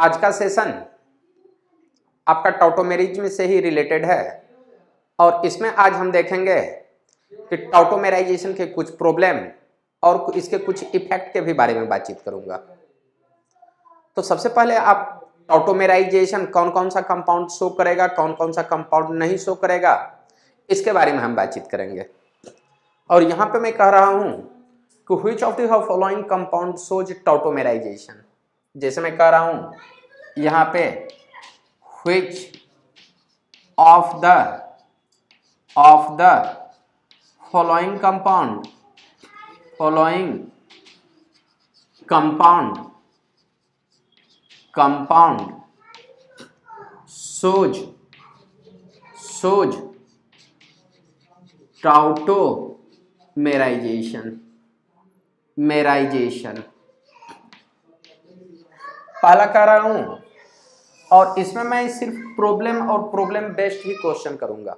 आज का सेशन आपका टॉटोमेरिज्म से ही रिलेटेड है और इसमें आज हम देखेंगे कि टॉटोमेराइजेशन के कुछ प्रॉब्लम और इसके कुछ इफेक्ट के भी बारे में बातचीत करूंगा। तो सबसे पहले आप टॉटोमेराइजेशन कौन कौन सा कंपाउंड शो करेगा, कौन कौन सा कंपाउंड नहीं शो करेगा, इसके बारे में हम बातचीत करेंगे। और यहाँ पे मैं कह रहा हूँ कि which of the following compound shows tautomerisation. जैसे मैं कह रहा हूँ यहाँ पे which of the following compound shows tautomerisation. पहला कह रहा हूं और इसमें मैं सिर्फ प्रॉब्लम और प्रॉब्लम बेस्ड ही क्वेश्चन करूंगा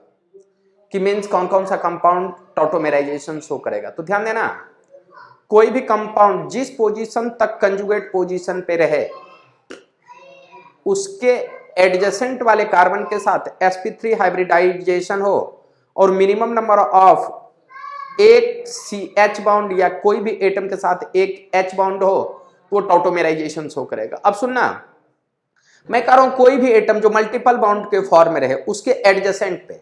कि मीन्स कौन कौन सा कंपाउंड टॉटोमेराइजेशन शो करेगा। तो ध्यान देना, कोई भी कंपाउंड जिस पोजीशन तक कंजुगेट पोजीशन पे रहे उसके एडजेसेंट वाले कार्बन के साथ sp3 हाइब्रिडाइजेशन हो और मिनिमम नंबर ऑफ एक CH बाउंड या कोई भी एटम के साथ एक H बाउंड हो तो टॉटोमेराइजेशन शो करेगा। अब सुनना, मैं कह रहा हूं कोई भी एटम जो मल्टीपल बाउंड के फॉर्म में रहे उसके एडजेसेंट पे,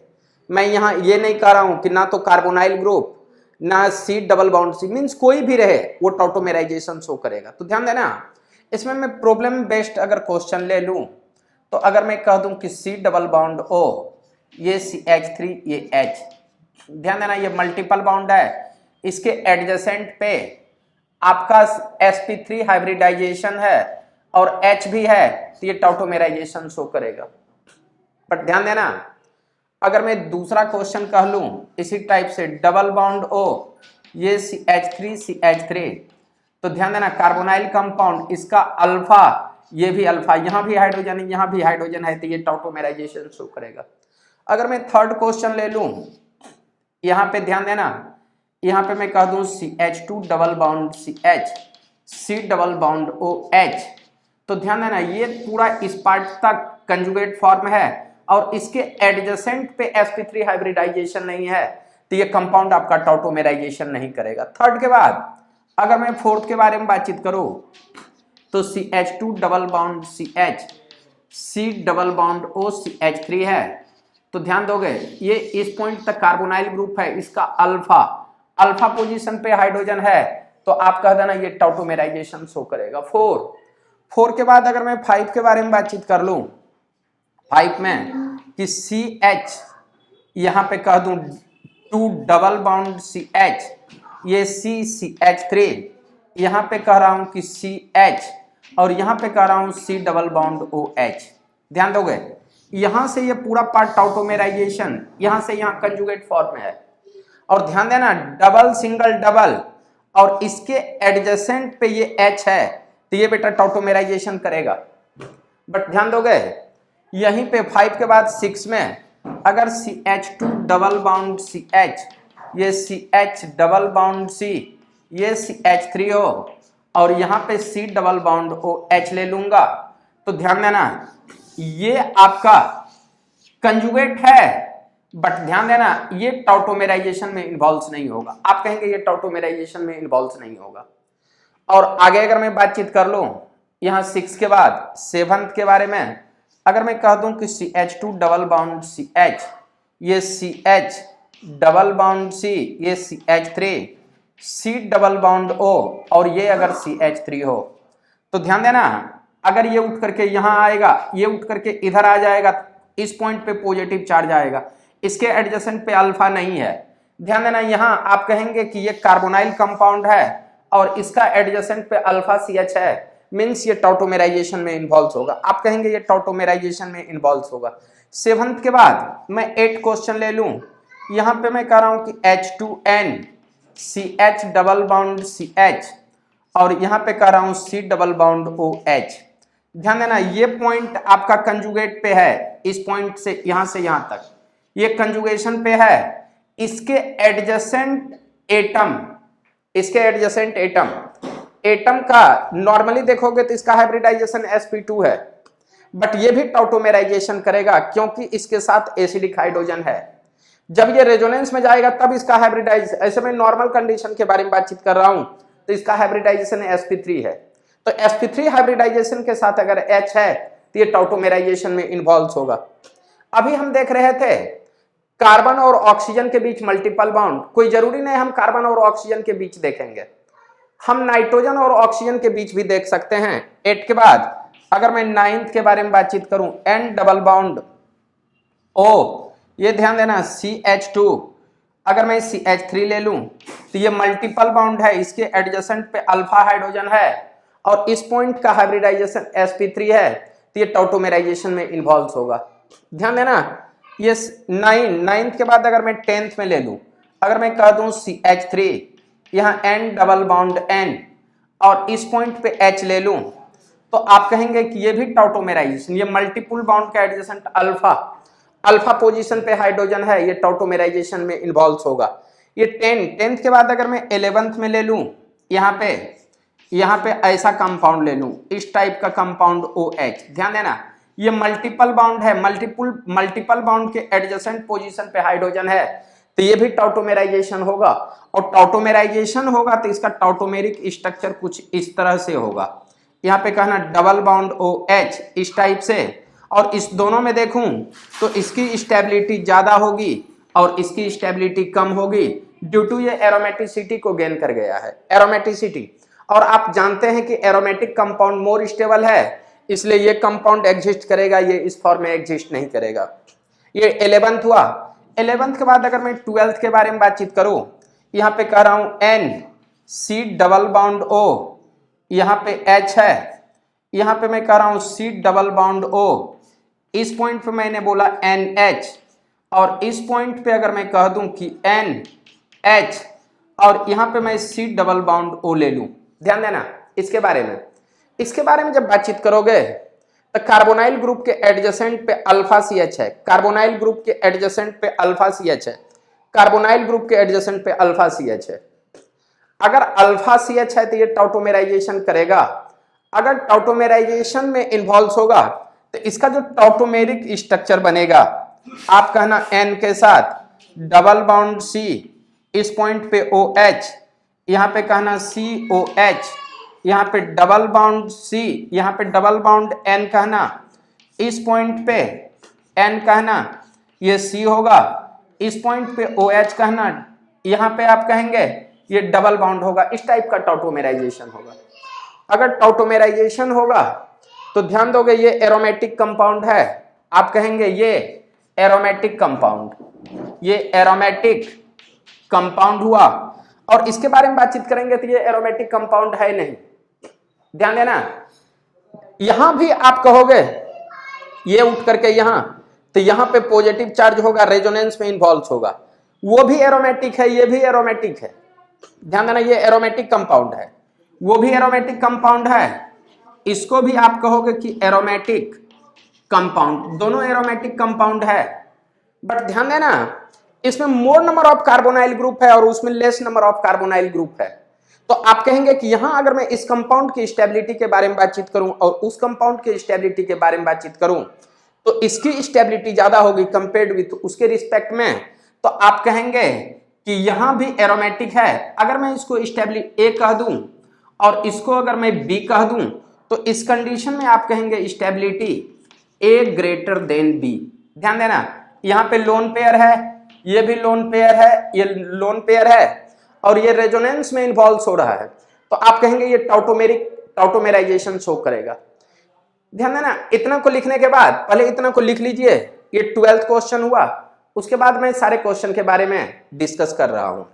मैं यहां ये नहीं कह रहा हूं कि ना तो कार्बोनाइल ग्रुप ना C double bond C, means कोई भी रहे वो टॉटोमेराइजेशन शो करेगा। तो ध्यान देना, इसमें मैं प्रॉब्लम बेस्ड अगर क्वेश्चन ले लूं तो अगर मैं कह दूं कि C डबल बाउंड O, ये CH3 ये H, ध्यान देना ये मल्टीपल बाउंड है, इसके एडजेसेंट पे आपका sp3 हाइब्रिडाइजेशन है और H भी है तो ये टॉटोमेराइजेशन शो करेगा। बट ध्यान देना, अगर मैं दूसरा क्वेश्चन कह लूं इसी टाइप से डबल बाउंड O, ये CH3 तो ध्यान देना कार्बोनाइल कंपाउंड इसका अल्फा, ये भी अल्फा, यहां भी हाइड्रोजन है यहां भी हाइड्रोजन है तो ये टॉटोमेराइजेशन शो करेगा। अगर मैं थर्ड क्वेश्चन ले लूं, यहां पे ध्यान देना, यहां पे मैं कह दूं CH2 double bond CH, C double bond OH, तो ध्यान देना ये पूरा इस पार्ट तक कंजुगेट फॉर्म है और इसके एडजेसेंट पे sp3 हाइब्रिडाइजेशन नहीं है तो ये कंपाउंड आपका टॉटोमेराइजेशन नहीं करेगा। थर्ड के बाद अगर मैं फोर्थ के बारे में बातचीत करूं तो CH2 double bond CH, C double bond O CH3 है तो ध्यान दोगे ये इस पॉइंट तक कार्बोनाइल ग्रुप है, इसका अल्फा पोजीशन पे हाइड्रोजन है तो आप कह देना ये टॉटोमेराइजेशन शो करेगा। फोर के बाद अगर मैं 5 के बारे में बातचीत कर लूं, 5 में कि CH यहां पे कह दूं 2 डबल बाउंड CH, ये CH3, यहां पे कह रहा हूं कि CH और यहां पे कह रहा हूं C डबल बाउंड OH। ध्यान दोगे यहां से ये पूरा पार्ट टॉटोमेराइजेशन, यहां से यहां कंजुगेट फॉर्म में है और ध्यान देना डबल सिंगल डबल और इसके एडजेसेंट पे ये H है तो ये बेटा टॉटोमेराइजेशन करेगा। बट ध्यान दोगे यहीं पे 5 के बाद 6 में अगर CH2 डबल बाउंड CH, ये CH डबल बाउंड C, ये CH3 हो और यहाँ पे C डबल बाउंड OH ले लूंगा तो ध्यान देना ये आपका कंजुगेट है बट ध्यान देना ये टॉटोमेराइजेशन में इन्वॉल्व नहीं होगा। आप कहेंगे ये टॉटोमेराइजेशन में इन्वॉल्व नहीं होगा। और आगे अगर मैं बातचीत कर लूं यहाँ 6 के बाद 7th के बारे में, अगर मैं कह दूं कि CH2 डबल बाउंड CH, ये CH डबल बाउंड C, ये CH3, C double bond O और ये अगर CH3 हो तो ध्यान देना अगर ये उठ करके यहां आएगा, ये उठ करके इधर आ जाएगा, इस पॉइंट पे पॉजिटिव चार्ज आएगा, इसके एडजेसेंट पे अल्फा नहीं है। ध्यान देना यहां आप कहेंगे कि ये कार्बोनाइल कंपाउंड है और इसका एडजेसेंट पे अल्फा CH है, मीन्स ये टॉटोमेराइजेशन में इन्वॉल्व होगा। आप कहेंगे ये टॉटोमेराइजेशन में इन्वॉल्व होगा। 7th के बाद मैं 8 क्वेश्चन ले लूं, यहां पे मैं कह रहा हूं कि H2N CH double bond CH और यहां पे कह रहा हूं C डबल बाउंड OH। ध्यान देना ये पॉइंट आपका कंजुगेट पे है, इस पॉइंट से यहां तक ये कंजुगेशन पे है, इसके एडजेसेंट एटम का नॉर्मली देखोगे तो इसका हाइब्रिडाइजेशन sp2 है बट ये भी टॉटोमेराइजेशन करेगा क्योंकि इसके साथ एसिडिक हाइड्रोजन है। जब ये रेजोनेंस में जाएगा तब इसका हाइब्रिडाइज, ऐसे में नॉर्मल कंडीशन के बारे में बातचीत कर रहा हूं, तो इसका हाइब्रिडाइजेशन sp3 है। तो sp3 हाइब्रिडाइजेशन के साथ अगर H है तो ये टॉटोमेराइजेशन में इन्वॉल्व होगा। अभी हम देख रहे थे कार्बन और ऑक्सीजन के बीच मल्टीपल बॉन्ड, कोई जरूरी नहीं हम कार्बन और ऑक्सीजन के बीच देखेंगे, हम नाइट्रोजन और ऑक्सीजन के बीच भी देख सकते हैं। 8 के बाद अगर मैं 9th के बारे में बातचीत करूं, N डबल बॉन्ड O, ये ध्यान देना CH2, अगर मैं CH3 ले लूं तो ये मल्टीपल बॉन्ड है, इसके एडजेसेंट पे अल्फा हाइड्रोजन है और इस पॉइंट का हाइब्रिडाइजेशन sp3 है, तो ये टॉटोमेराइजेशन में इन्वॉल्व होगा। ध्यान देना ये 9th के बाद अगर मैं 10th में ले लूं, अगर मैं कह दूं CH3, यहाँ N डबल बॉन्ड N और इस पॉइंट पे H ले लूं, तो आप कहेंगे कि ये भी टॉटोमेराइजेशन, ये मल्टीपल बॉन्ड का एडजेसेंट अल्फा पोजीशन पे हाइड्रोजन है, ये टॉटोमेराइजेशन में इन्वॉल्व होगा। ये 10th के बाद अगर मैं 11th में ले लूं, यहाँ पे ऐसा कंपाउंड ले लूं, इस टाइप का कंपाउंड OH, ध्यान देना ये मल्टीपल बॉन्ड है, मल्टीपल बॉन्ड के एडजेसेंट पोजीशन पे हाइड्रोजन है, तो ये भी टॉटोमेराइजेशन होगा। और टॉटोमेराइजेशन होगा तो इसका टॉटोमेरिक स्ट्रक्चर कुछ इस तरह से होगा, यहाँ पे कहना डबल बॉन्ड OH इस टाइप से, और इस दोनों में देखूं तो इसकी स्टेबिलिटी ज्यादा होगी और इसकी स्टेबिलिटी कम होगी ड्यू टू ये एरोमेटिसिटी को गेन कर गया है, एरोमेटिसिटी। और आप जानते हैं कि एरोमेटिक कंपाउंड मोर स्टेबल है, इसलिए ये कंपाउंड एग्जिस्ट करेगा, ये इस फॉर्म में एग्जिस्ट नहीं करेगा। ये 11th हुआ। 11th के बाद अगर मैं 12th के बारे में बातचीत करूं, यहाँ पे कह रहा हूं N C double bond O, यहाँ पे H है, यहाँ पे मैं कह रहा हूं C डबल बॉन्ड O, इस पॉइंट पे मैंने बोला NH, और इस पॉइंट पे अगर मैं कह दूं कि NH और यहाँ पे मैं C डबल बॉन्ड O ले लूं। ध्यान देना इसके बारे में जब बातचीत करोगे तो कार्बोनाइल ग्रुप के एडजेसेंट पे अल्फा CH है, कार्बोनाइल ग्रुप के एडजेसेंट पे अल्फा CH है, कार्बोनाइल ग्रुप के एडजेसेंट पे अल्फा CH है। अगर अल्फा CH है तो ये टॉटोमेराइजेशन करेगा, अगर टॉटोमेराइजेशन में इन्वॉल्व होगा तो इसका जो टॉटोमेरिक स्ट्रक्चर बनेगा, आप कहना N के साथ डबल बॉन्ड C, इस पॉइंट पे OH, यहाँ पे कहना COH, यहाँ पे डबल बॉन्ड C, यहाँ पे डबल बॉन्ड N कहना, इस पॉइंट पे N कहना, ये C होगा, इस पॉइंट पे OH कहना, यहाँ पे आप कहेंगे ये डबल बॉन्ड होगा, इस टाइप का टॉटोमेराइजेशन होगा। अगर टॉटोमेराइजेशन होगा तो ध्यान दोगे ये एरोमेटिक कंपाउंड है, आप कहेंगे ये एरोमेटिक कंपाउंड, ये एरोमेटिक कंपाउंड हुआ। और इसके बारे में बातचीत करेंगे तो ये एरोमेटिक कंपाउंड है नहीं, ध्यान देना। यहां भी आप कहोगे ये उठ करके यहां, तो यहां पे पॉजिटिव चार्ज होगा, रेजोनेंस में इन्वॉल्व होगा, वो भी एरोमेटिक है, ये भी एरोमेटिक है, ध्यान देना ये एरोमेटिक कंपाउंड है, वो भी एरोमेटिक कंपाउंड है, इसको भी आप कहोगे कि एरोमेटिक कंपाउंड, दोनों एरोमेटिक कंपाउंड है। बट ध्यान देना इसमें मोर नंबर ऑफ कार्बोनाइल ग्रुप है और उसमें less number of carbonyl group है। तो आप कहेंगे कि यहां अगर मैं इस कंपाउंड की स्टेबिलिटी के बारे में बातचीत करूं और उस कंपाउंड की स्टेबिलिटी के बारे में बातचीत करूं तो इसकी स्टेबिलिटी ज्यादा होगी कंपेयर्ड विथ उसके रिस्पेक्ट में, तो आप कहेंगे कि यहां भी एरोमेटिक है। अगर मैं इसको स्टेबिलिटी A कह दूं और इसको अगर मैं B कह दूं तो इस कंडीशन में आप कहेंगे stability A greater than B। ध्यान देना यहाँ पे लोन पेयर है, ये भी लोन पेयर है, ये लोन पेयर है और ये रेजोनेंस में इन्वॉल्व हो रहा है, तो आप कहेंगे ये टॉटोमेराइजेशन शो करेगा। ध्यान देना इतना को लिखने के बाद, पहले इतना को लिख लीजिए, ये 12th क्वेश्चन हुआ, उसके बाद मैं सारे क्वेश्चन के बारे में डिस्कस कर रहा हूं।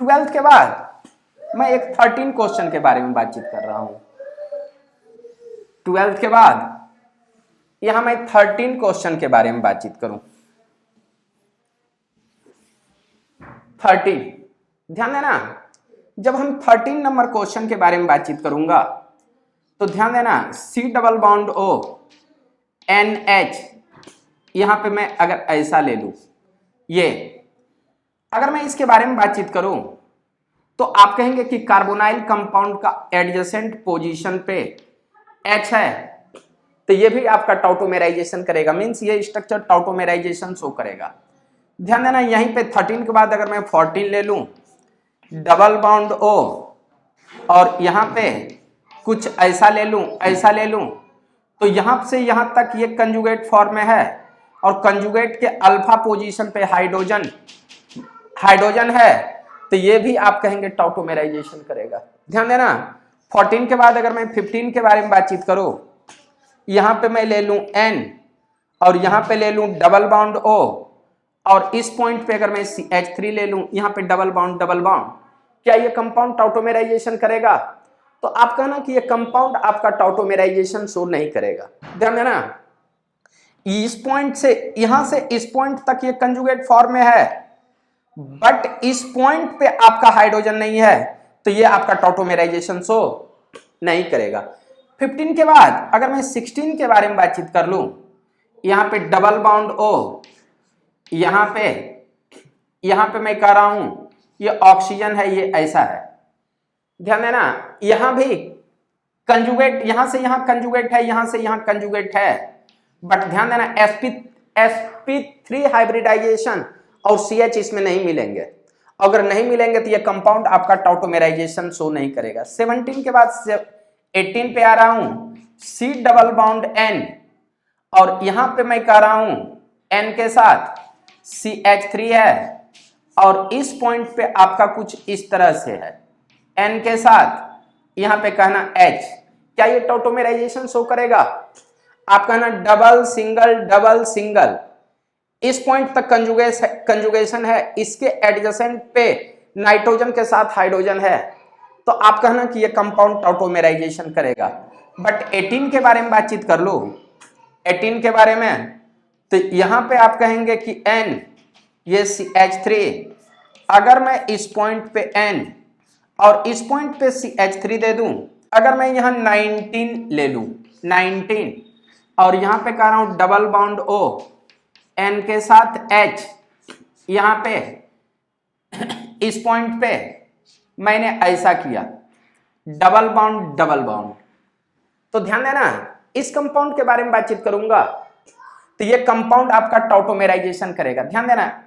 12th के बाद मैं एक 13 क्वेश्चन के बारे में बातचीत कर रहा हूं। 12th के बाद यहां मैं 13 क्वेश्चन के बारे में बातचीत करूं। 13, ध्यान देना जब हम 13 नंबर क्वेश्चन के बारे में बातचीत करूंगा तो ध्यान देना C double bond O NH, यहां पे मैं अगर ऐसा ले लूं, ये अगर मैं इसके बारे में बातचीत करूं तो आप कहेंगे कि कार्बोनाइल कंपाउंड का एडजेसेंट पोजीशन पे H है, तो ये भी आपका टॉटोमेराइजेशन करेगा, मीन्स ये स्ट्रक्चर टॉटोमेराइजेशन शो करेगा। ध्यान देना यहीं पे 13 के बाद अगर मैं 14 ले लूं, डबल बॉन्ड O, और यहां पे कुछ ऐसा ले लूं, तो यहां से यहां तक ये कंजुगेट फॉर्म में है, और कंजुगेट के अल्फा पोजीशन पे हाइड्रोजन है, तो ये भी आप कहेंगे टॉटोमेराइजेशन करेगा। ध्यान देना 14 के बाद अगर मैं 15 के बारे में बातचीत करूं, यहां पे मैं ले लूं N, और यहां पे ले लूं डबल बॉन्ड O, और इस पॉइंट पे अगर मैं CH3 ले लूं, यहां पे डबल बॉन्ड, क्या ये कंपाउंड टॉटोमेराइजेशन करेगा? तो आप कहना कि ये कंपाउंड आपका टॉटोमेराइजेशन शो नहीं करेगा। ध्यान देना इस पॉइंट से यहां से इस पॉइंट तक ये कंजुगेट फॉर्म में है, बट इस पॉइंट पे आपका हाइड्रोजन नहीं है, तो ये आपका टॉटोमेराइजेशन शो नहीं करेगा। 15 के बाद अगर मैं 16 के बारे में बातचीत कर लूं, यहां पे डबल बॉन्ड O, यहां पे मैं कह रहा हूं ये ऑक्सीजन है, ये ऐसा है। ध्यान देना यहां भी कंजुगेट, यहां से यहां कंजुगेट है, यहां से यहां कंजुगेट है, बट ध्यान देना sp3 हाइब्रिडाइजेशन और CH इसमें नहीं मिलेंगे। अगर नहीं मिलेंगे तो ये कंपाउंड आपका टॉटोमेराइजेशन शो नहीं करेगा। 17 के बाद 18 पे आ रहा हूं, C डबल बॉन्ड N, और यहां पे मैं कह रहा हूं N के साथ CH3 है, और इस पॉइंट पे आपका कुछ इस तरह से है, N के साथ यहां पे कहना H। क्या ये टॉटोमेराइजेशन शो करेगा? आप कहना डबल सिंगल, इस पॉइंट तक कंजुगेशन है, इसके एडजेसेंट पे नाइट्रोजन के साथ हाइड्रोजन है, तो आप कहना कि ये कंपाउंड टॉटोमेराइजेशन करेगा। बट 18 के बारे में बातचीत कर लो, 18 के बारे में, तो यहां पे आप कहेंगे कि N, ये CH3, अगर मैं इस पॉइंट पे N और इस पॉइंट पे CH3 दे दूं, अगर मैं यहां 19 ले लूं, 19, और यहां पे कह रहा हूं डबल बॉन्ड O, N के साथ H, यहां पे इस पॉइंट पे मैंने ऐसा किया, डबल बॉन्ड। तो ध्यान देना इस कंपाउंड के बारे में बातचीत करूंगा, तो ये कंपाउंड आपका टॉटोमेराइजेशन करेगा। ध्यान देना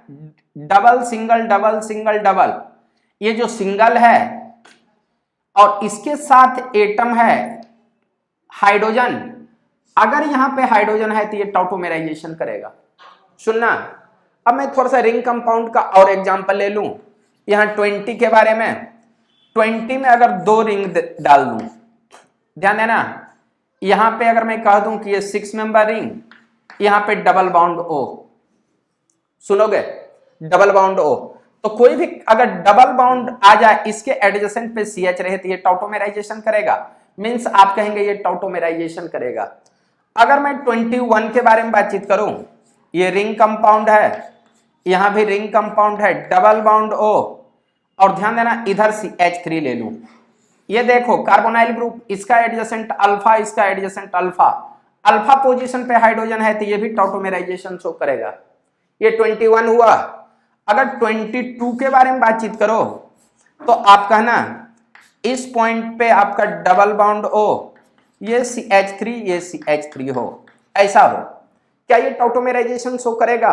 डबल सिंगल, ये जो सिंगल है और इसके साथ एटम है हाइड्रोजन, अगर यहां पे हाइड्रोजन है तो ये टॉटोमेराइजेशन करेगा। सुनना, अब मैं थोड़ा सा रिंग कंपाउंड का और एग्जांपल ले लूं। यहां 20 के बारे में, 20 में अगर 2 रिंग डाल दूं, ध्यान देना यहां पे अगर मैं कह दूं कि ये 6 मेंबर रिंग, यहां पे डबल बॉन्ड O, सुनोगे डबल बॉन्ड O, तो कोई भी अगर डबल बॉन्ड आ जाए इसके एडजेसेंट पे CH रहे तो ये टॉटोमेराइजेशन करेगा, मींस आप कहेंगे ये टॉटोमेराइजेशन करेगा। अगर मैं 21 के बारे में बातचीत करूं, ये रिंग कंपाउंड है, यहां भी रिंग कंपाउंड है, डबल बॉन्ड O, और ध्यान देना इधर CH3 ले लूं, ये देखो कार्बोनाइल ग्रुप, इसका एडजेसेंट अल्फा, इसका एडजेसेंट अल्फा पोजीशन पे हाइड्रोजन है, तो ये भी टॉटोमेराइजेशन शो करेगा। ये 21 हुआ। अगर 22 के बारे में बातचीत करो तो आप कहना इस पॉइंट पे आपका डबल बॉन्ड O, ये CH3, ये CH3 हो, ऐसा हो, क्या ये टॉटोमेराइजेशन शो करेगा?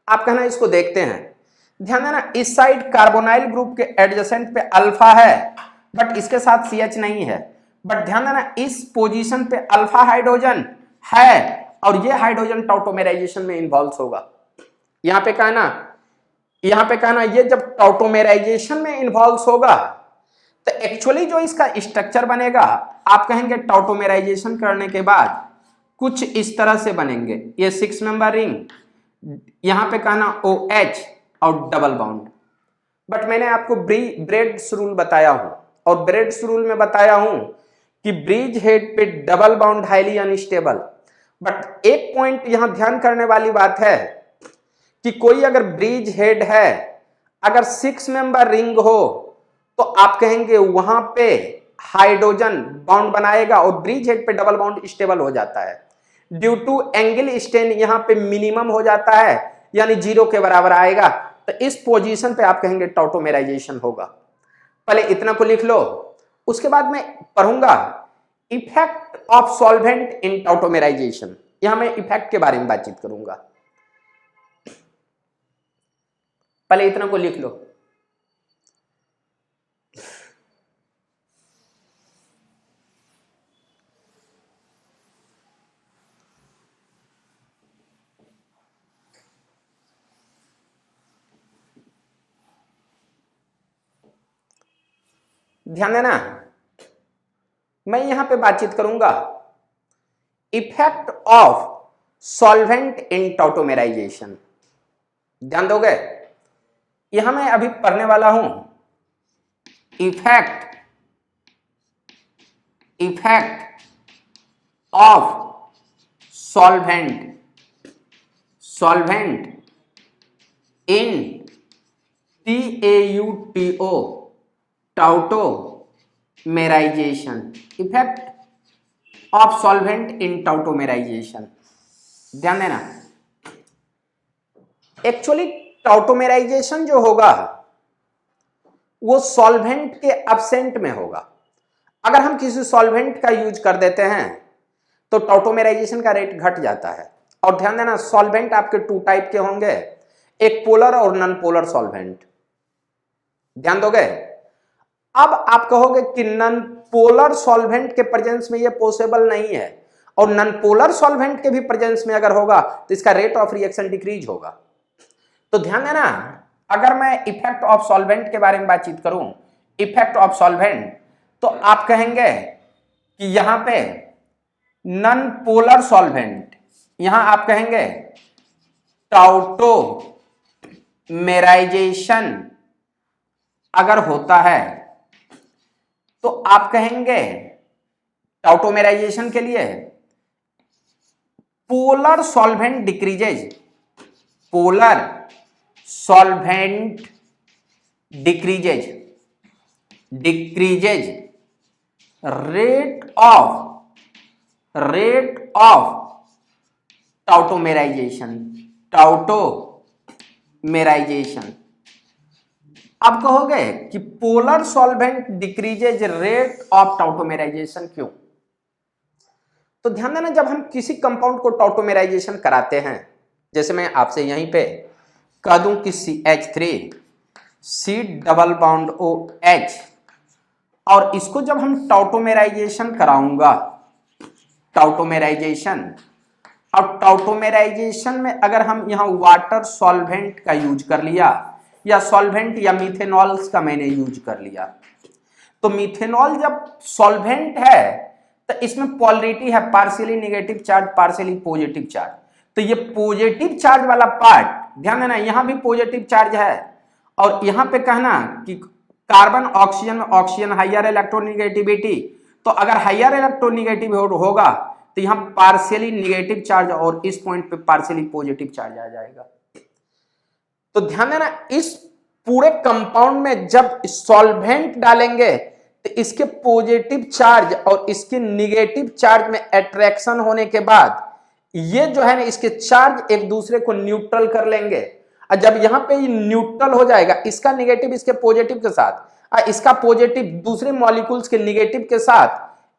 आप कहना इसको देखते हैं। ध्यान देना इस साइड कार्बोनाइल ग्रुप के एडजेसेंट पे अल्फा है, बट इसके साथ CH नहीं है, बट ध्यान देना इस पोजीशन पे अल्फा हाइड्रोजन है, और ये हाइड्रोजन टॉटोमेराइजेशन में इन्वॉल्व होगा। यहां पे कहना ये जब टॉटोमेराइजेशन में इन्वॉल्व होगा तो एक्चुअली जो इसका स्ट्रक्चर बनेगा, आप कहेंगे टॉटोमेराइजेशन करने के बाद कुछ इस तरह से बनेंगे, ये 6 मेंबर रिंग, यहां पे कहना OH और डबल बॉन्ड। बट मैंने आपको ब्रेड्स रूल बताया हूं, और ब्रेड्स रूल में बताया हूं कि ब्रिज हेड पे double bond highly unstable. But एक पॉइंट यहां ध्यान करने वाली बात है कि कोई अगर ब्रिज हेड है, अगर 6 मेंबर रिंग हो, तो आप कहेंगे वहां पे हाइड्रोजन बॉन्ड बनाएगा और ब्रिज हेड पे डबल बॉन्ड स्टेबल हो जाता है। ड्यू टू एंगल स्ट्रेन यहां पे मिनिमम हो जाता है, यानी 0 के बराबर आएगा, तो इस पोजीशन पे आप कहेंगे टॉटोमेराइजेशन होगा। पहले इतना को लिख लो, उसके बाद मैं पढ़ूंगा इफेक्ट ऑफ सॉल्वेंट इन टाउटोमेराइजेशन, यहां मैं इफेक्ट के बारे में बातचीत करूंगा। पहले इतना को लिख लो। ध्यान देना, मैं यहां पे बातचीत करूंगा effect of solvent in tautomerisation. ध्यान दोगे, यहां मैं अभी पढ़ने वाला हूं effect of solvent in tautomerisation, effect of solvent in tautomerisation. ध्यान देना, एक्चुअली टाउटोमेराइजेशन जो होगा वो सॉल्वेंट के एब्सेंट में होगा। अगर हम किसी सॉल्वेंट का यूज कर देते हैं तो टाउटोमेराइजेशन का रेट घट जाता है। और ध्यान देना, सॉल्वेंट आपके टू टाइप के होंगे, एक पोलर और नॉन पोलर सॉल्वेंट। ध्यान दोगे, अब आप कहोगे कि नॉन पोलर सॉल्वेंट के प्रेजेंस में ये पॉसिबल नहीं है, और नॉन पोलर सॉल्वेंट के भी प्रेजेंस में अगर होगा तो इसका रेट ऑफ रिएक्शन डिक्रीज होगा। तो ध्यान देना, अगर मैं इफेक्ट ऑफ सॉल्वेंट के बारे में बातचीत करूं, इफेक्ट ऑफ सॉल्वेंट, तो आप कहेंगे कि यहां पे नॉन पोलर सॉल्वेंट, यहां आप कहेंगे टाउटोमेराइजेशन अगर होता है तो आप कहेंगे टाउटोमेराइजेशन के लिए polar solvent decreases, polar solvent decreases rate of tautomerisation. अब कहोगे कि polar solvent decreases rate of tautomerisation क्यों? तो ध्यान देना, जब हम किसी कंपाउंड को टाउटोमेराइजेशन कराते हैं, जैसे मैं आपसे यहीं पे कह दूं कि CH3 C double bond OH, और इसको जब हम टाउटोमेराइजेशन कराऊंगा, टाउटोमेराइजेशन में अगर हम यहां वाटर सॉल्वेंट का यूज कर लिया, या सॉल्वेंट या मिथेनॉल्स का मैंने यूज कर लिया, तो मिथेनॉल जब सॉल्वेंट है तो इसमें पोलरिटी है, partially negative charge, partially positive charge. तो ये पॉजिटिव चार्ज वाला पार्ट, ध्यान देना, यहां भी पॉजिटिव चार्ज है, और यहां पे कहना कि कार्बन ऑक्सीजन हाइयर इलेक्ट्रोनेगेटिविटी, तो अगर हाइयर इलेक्ट्रोनेगेटिव होगा तो यहां पार्शियली नेगेटिव चार्ज और इस पॉइंट पे पार्शियली पॉजिटिव चार्ज आ जाएगा। तो ध्यान देना, इस पूरे कंपाउंड में जब सॉल्वेंट डालेंगे तो इसके पॉजिटिव चार्ज और इसके नेगेटिव चार्ज में अट्रैक्शन होने के बाद ये जो है ना, इसके चार्ज एक दूसरे को न्यूट्रल कर लेंगे, और जब यहां पे न्यूट्रल हो जाएगा, इसका नेगेटिव इसके पॉजिटिव के साथ और इसका पॉजिटिव दूसरे मॉलिक्यूल्स के नेगेटिव के साथ,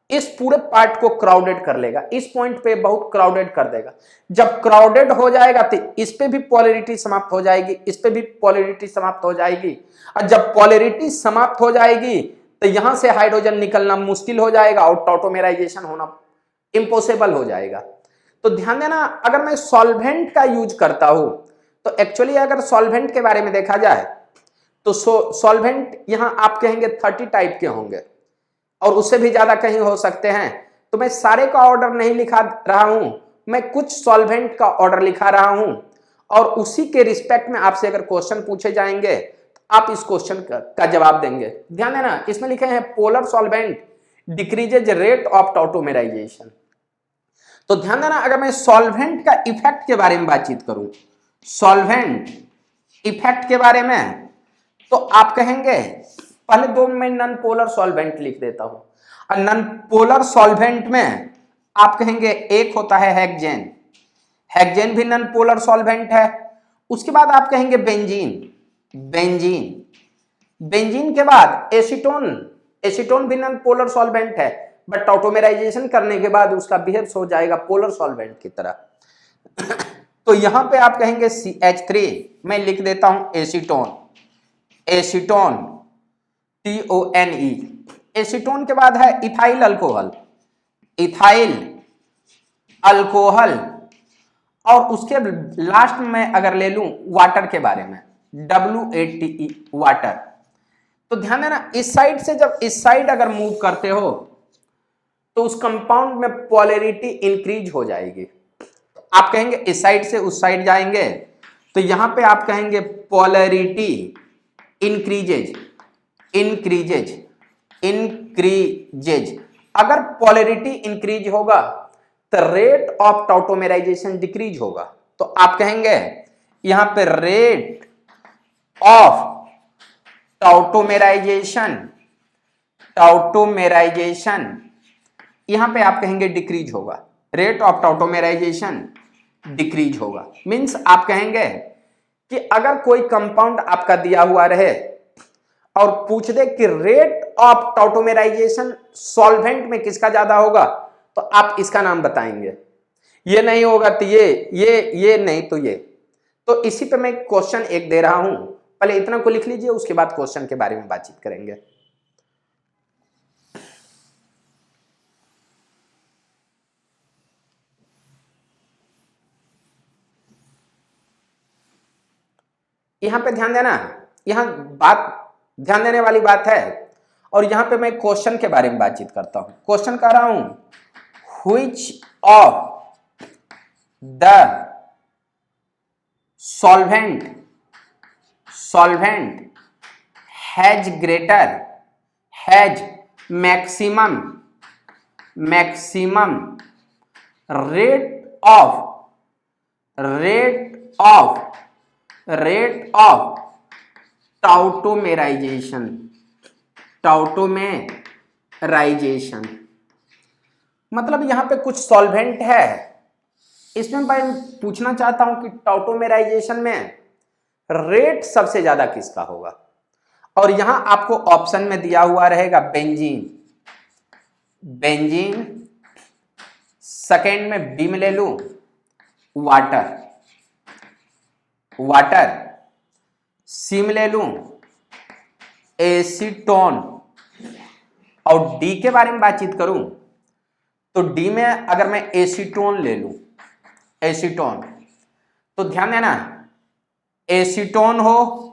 इस पूरे पार्ट को क्राउडेड कर लेगा, इस पॉइंट पे बहुत क्राउडेड कर देगा। जब क्राउडेड हो जाएगा तो इस पे भी पोलैरिटी समाप्त हो जाएगी, इस पे भी पोलैरिटी समाप्त हो जाएगी, और जब पोलैरिटी समाप्त हो जाएगी तो यहां से हाइड्रोजन निकलना मुश्किल हो जाएगा और टाउटोमेराइजेशन होना इम्पॉसिबल हो जाएगा। तो ध्यान देना, अगर मैं सॉल्वेंट का यूज करता हूं तो एक्चुअली अगर सॉल्वेंट के बारे में देखा जाए तो सॉल्वेंट यहां आप कहेंगे 30 टाइप के होंगे, और उससे भी ज्यादा कहीं हो सकते हैं। तो मैं सारे का ऑर्डर नहीं लिखा रहा हूं, मैं कुछ सॉल्वेंट का ऑर्डर लिखा रहा हूं, और उसी के रिस्पेक्ट में आपसे अगर क्वेश्चन पूछे जाएंगे तो आप इस क्वेश्चन का जवाब देंगे। ध्यान देना, इसमें लिखे हैं polar solvent decreases rate of tautomerisation. तो ध्यान देना, अगर मैं सॉल्वेंट का इफेक्ट के बारे में बातचीत करूं, सॉल्वेंट इफेक्ट के बारे में, तो आप कहेंगे, पहले दो मैं नॉन पोलर सॉल्वेंट लिख देता हूं, और नॉन पोलर सॉल्वेंट में आप कहेंगे एक होता है हेक्सेन, हेक्सेन भी नॉन पोलर सॉल्वेंट है। उसके बाद आप कहेंगे बेंजीन के बाद एसीटोन भी नॉन पोलर सॉल्वेंट है, बट ऑटोमेराइजेशन करने के बाद उसका बिहेव हो जाएगा पोलर सॉल्वेंट की तरह। तो यहां पे आप कहेंगे CH3, मैं लिख देता हूं एसीटोन, एसीटोन TONE। एसीटोन के बाद है इथाइल अल्कोहल, इथाइल अल्कोहल, और उसके लास्ट में अगर ले लूं वाटर के बारे में, WATE वाटर। तो ध्यान देना, इस साइड से जब इस साइड अगर मूव करते हो तो उस कंपाउंड में पोलैरिटी इंक्रीज हो जाएगी। आप कहेंगे इस साइड से उस साइड जाएंगे तो यहां पे आप कहेंगे पोलैरिटी इंक्रीजेज, इंक्रीजेज, इंक्रीजेज। अगर पोलैरिटी इंक्रीज होगा तो रेट ऑफ टॉटोमेराइजेशन डिक्रीज होगा। तो आप कहेंगे यहां पे रेट ऑफ टॉटोमेराइजेशन, टॉटोमेराइजेशन यहां पे आप कहेंगे डिक्रीज होगा, रेट ऑफ टॉटोमेराइजेशन डिक्रीज होगा। मींस आप कहेंगे कि अगर कोई कंपाउंड आपका दिया हुआ रहे और पूछ दे कि रेट ऑफ टॉटोमेराइजेशन सॉल्वेंट में किसका ज्यादा होगा, तो आप इसका नाम बताएंगे। ये नहीं होगा तो ये नहीं तो ये। तो इसी पे मैं क्वेश्चन एक दे रहा हूं, पहले इतना को लिख लीजिए, उसके बाद क्वेश्चन के बारे में बातचीत करेंगे। यहां पे ध्यान देना, यहां बात ध्यान देने वाली बात है, और यहां पे मैं क्वेश्चन के बारे में बातचीत करता हूं। क्वेश्चन कर रहा हूं which of the solvent has greater, has maximum rate of tautomerisation, मतलब यहां पे कुछ सॉल्वेंट है, इसमें मैं पूछना चाहता हूं कि टॉटोमेराइजेशन में रेट सबसे ज्यादा किसका होगा। और यहां आपको ऑप्शन में दिया हुआ रहेगा बेंजीन, बेंजीन, सेकेंड में बी में ले लूं वाटर, वाटर, सी में ले लूं एसीटोन, और डी के बारे में बातचीत करूं तो डी में अगर मैं एसीटोन ले लूं, एसीटोन, तो ध्यान देना एसीटोन हो,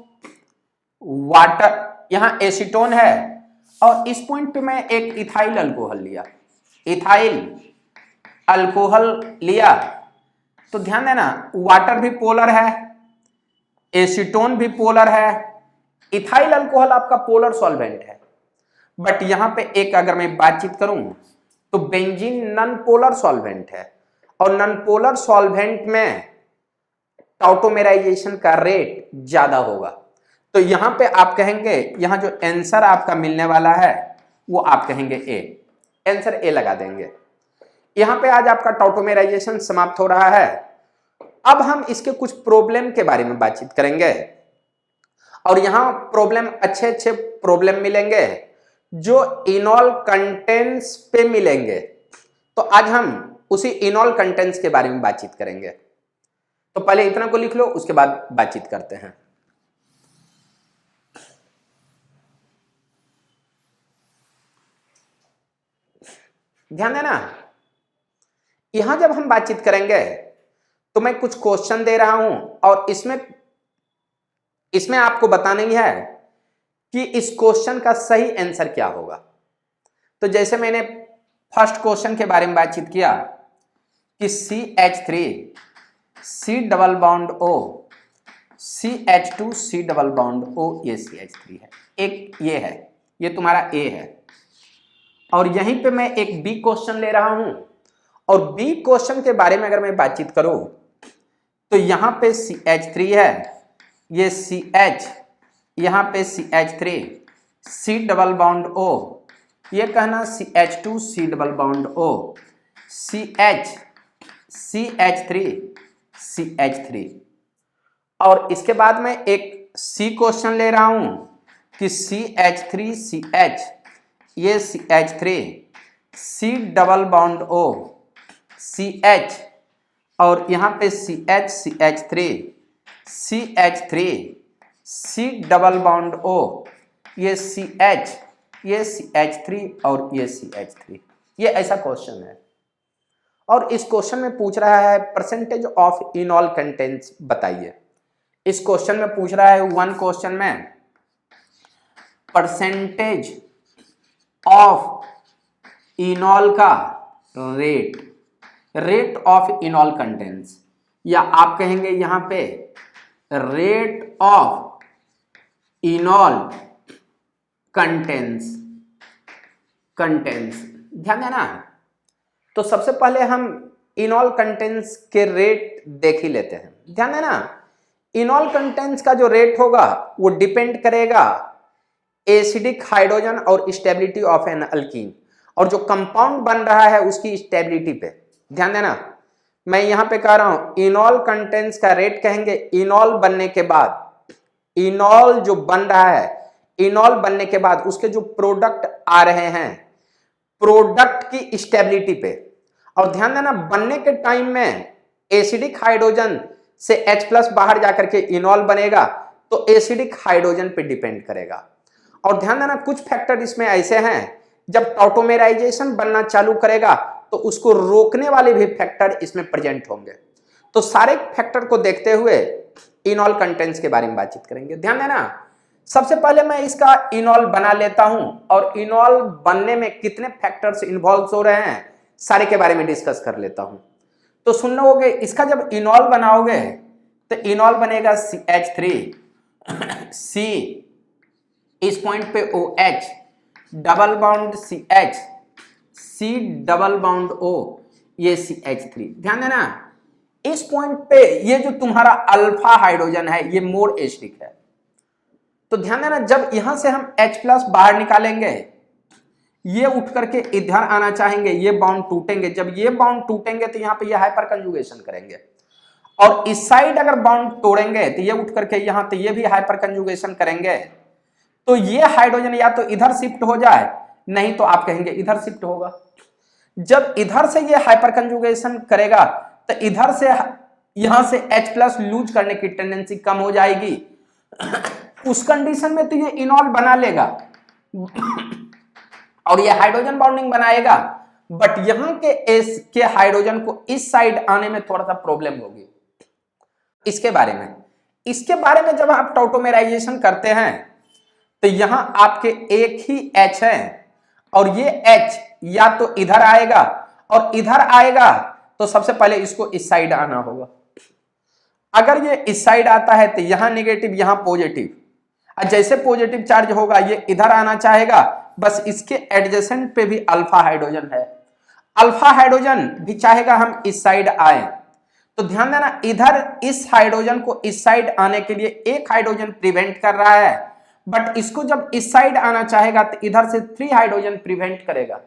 वाटर, यहां एसीटोन है, और इस पॉइंट पे मैं एक इथाइल अल्कोहल लिया, इथाइल अल्कोहल लिया, तो ध्यान देना वाटर भी पोलर है, एसीटोन भी पोलर है, इथाइल अल्कोहल आपका पोलर सॉल्वेंट है। बट यहां पे एक अगर मैं बातचीत करूं तो बेंजीन नॉन पोलर सॉल्वेंट है, और नॉन पोलर सॉल्वेंट में टॉटोमेराइजेशन का रेट ज्यादा होगा। तो यहां पे आप कहेंगे, यहां जो आंसर आपका मिलने वाला है वो आप कहेंगे ए, आंसर ए लगा देंगे। यहां पे आज आपका टॉटोमेराइजेशन समाप्त हो रहा है। अब हम इसके कुछ प्रॉब्लम के बारे में बातचीत करेंगे, और यहां प्रॉब्लम अच्छे प्रॉब्लम मिलेंगे जो इनॉल कंटेंट्स पे मिलेंगे। तो आज हम उसी इनॉल कंटेंट्स के बारे में बातचीत करेंगे। तो पहले इतना को लिख लो, उसके बाद बातचीत करते हैं। ध्यान देना, यहां जब हम बातचीत करेंगे तो मैं कुछ क्वेश्चन दे रहा हूं, और इसमें आपको बताना ही है कि इस क्वेश्चन का सही आंसर क्या होगा। तो जैसे मैंने फर्स्ट क्वेश्चन के बारे में बातचीत किया कि CH3 C double bond O, CH2 C double bond O, ये CH3 है, एक ये है, ये तुम्हारा A है। और यहीं पे मैं एक बी क्वेश्चन ले रहा हूं, और बी क्वेश्चन के बारे में अगर मैं बातचीत करूं तो यहां पे CH3 है, ये CH, यहां पे CH3 C double bond O, ये कहना CH2 C double bond O, CH3 और इसके बाद में एक C क्वेश्चन ले रहा हूं कि CH3CH, ये CH3 C double bond O CH और यहाँ पे CH3 CH3 C double bond O ये CH ये CH3 और ये CH3। ये ऐसा क्वेश्चन है और इस क्वेश्चन में पूछ रहा है परसेंटेज ऑफ इनॉल कंटेंट्स बताइए। इस क्वेश्चन में पूछ रहा है वन क्वेश्चन में परसेंटेज ऑफ इनॉल का रेट ऑफ इनॉल कंटेंट्स, या आप कहेंगे यहां पे रेट ऑफ इनॉल कंटेंट्स। ध्यान देना। तो सबसे पहले हम इनॉल कंटेंट्स के रेट देख ही लेते हैं। ध्यान देना, इनॉल कंटेंट्स का जो रेट होगा वो डिपेंड करेगा एसिडिक हाइड्रोजन और स्टेबिलिटी ऑफ एन अल्कीन, और जो कंपाउंड बन रहा है उसकी स्टेबिलिटी पे। ध्यान देना, मैं यहां पे कह रहा हूं इनॉल कंटेंट्स का रेट कहेंगे इनॉल बनने के बाद, इनॉल जो बन रहा है, इनॉल बनने के बाद उसके जो प्रोडक्ट आ रहे हैं, प्रोडक्ट की स्टेबिलिटी पे। और ध्यान देना, बनने के टाइम में एसिडिक हाइड्रोजन से H+ बाहर जाकर के इनॉल बनेगा तो एसिडिक हाइड्रोजन पे डिपेंड करेगा। और ध्यान देना, कुछ फैक्टर इसमें ऐसे हैं जब टॉटोमेराइजेशन बनना चालू करेगा तो उसको रोकने वाले भी फैक्टर इसमें प्रेजेंट होंगे। तो सारे फैक्टर को देखते हुए इनॉल कंटेंट्स के बारे में बातचीत करेंगे। ध्यान देना, सबसे पहले मैं इसका इनॉल बना लेता हूं और इनॉल बनने में कितने फैक्टर्स इन्वॉल्व हो रहे हैं सारे के बारे में डिस्कस कर लेता हूं। तो सुन लोगे, इसका जब इनॉल बनाओगे तो इनॉल बनेगा CH3 C, इस पॉइंट पे OH double bond CH C double bond O ये CH3। ध्यान देना, इस पॉइंट पे ये जो तुम्हारा अल्फा हाइड्रोजन है ये मोर एसिडिक है। तो ध्यान देना, जब यहां से हम H+ बाहर निकालेंगे, ये उठ करके इधर आना चाहेंगे, ये बॉन्ड टूटेंगे। जब ये बॉन्ड टूटेंगे तो यहाँ पे ये हाइपर कंजुगेशन करेंगे, और इस साइड अगर बॉन्ड तोड़ेंगे तो ये उठ करके यहाँ तो ये भी हाइपर कंजुगेशन करेंगे। तो ये हाइड्रोजन या तो इधर शिफ्ट हो जाए, नहीं तो आप कहेंगे इधर शिफ्ट होगा। जब इधर से ये हाइपर कंजुगेशन करेगा तो इधर से यहां से H+ लूज करने की टेंडेंसी कम हो जाएगी। उस कंडीशन में तो ये इनॉल बना लेगा और ये हाइड्रोजन बॉन्डिंग बनाएगा, बट यहां के हाइड्रोजन को इस साइड आने में थोड़ा सा प्रॉब्लम होगी। इसके बारे में जब आप टॉटोमेराइजेशन करते हैं तो यहां आपके एक ही H है और ये H या तो इधर आएगा और इधर आएगा, तो सबसे पहले इसको इस साइड आना होगा। अगर ये इस साइड आता है तो यहां नेगेटिव यहां पॉजिटिव, और जैसे पॉजिटिव चार्ज होगा ये इधर आना चाहेगा, बस इसके एडजेसेंट पे भी अल्फा हाइड्रोजन है, अल्फा हाइड्रोजन भी चाहेगा हम इस साइड आए। तो ध्यान देना, इधर इस हाइड्रोजन को इस साइड आने के लिए एक हाइड्रोजन प्रिवेंट कर रहा है, बट इसको जब इस साइड आना चाहेगा तो इधर से 3 हाइड्रोजन प्रिवेंट करेगा।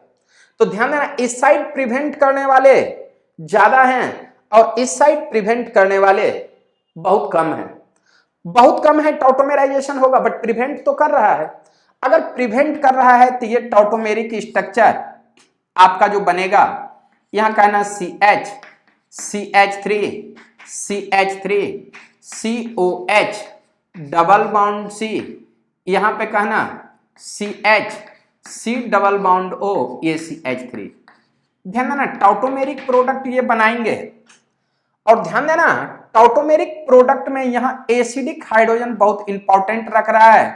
तो ध्यान देना, इस साइड प्रिवेंट करने वाले ज्यादा हैं और इस साइड प्रिवेंट करने वाले बहुत कम हैं। बहुत कम है, टॉटोमेराइजेशन होगा बट प्रिवेंट तो कर रहा है। अगर प्रिवेंट कर रहा है तो ये टॉटोमेरिक स्ट्रक्चर आपका जो बनेगा, यहां कहना CH CH3 CH3 COH double bond C, यहां पे कहना CH C double bond O ये CH3। ध्यान देना, टॉटोमेरिक प्रोडक्ट ये बनाएंगे। और ध्यान देना, टॉटोमेरिक प्रोडक्ट में यहां एसिडिक हाइड्रोजन बहुत इंपॉर्टेंट रख रहा है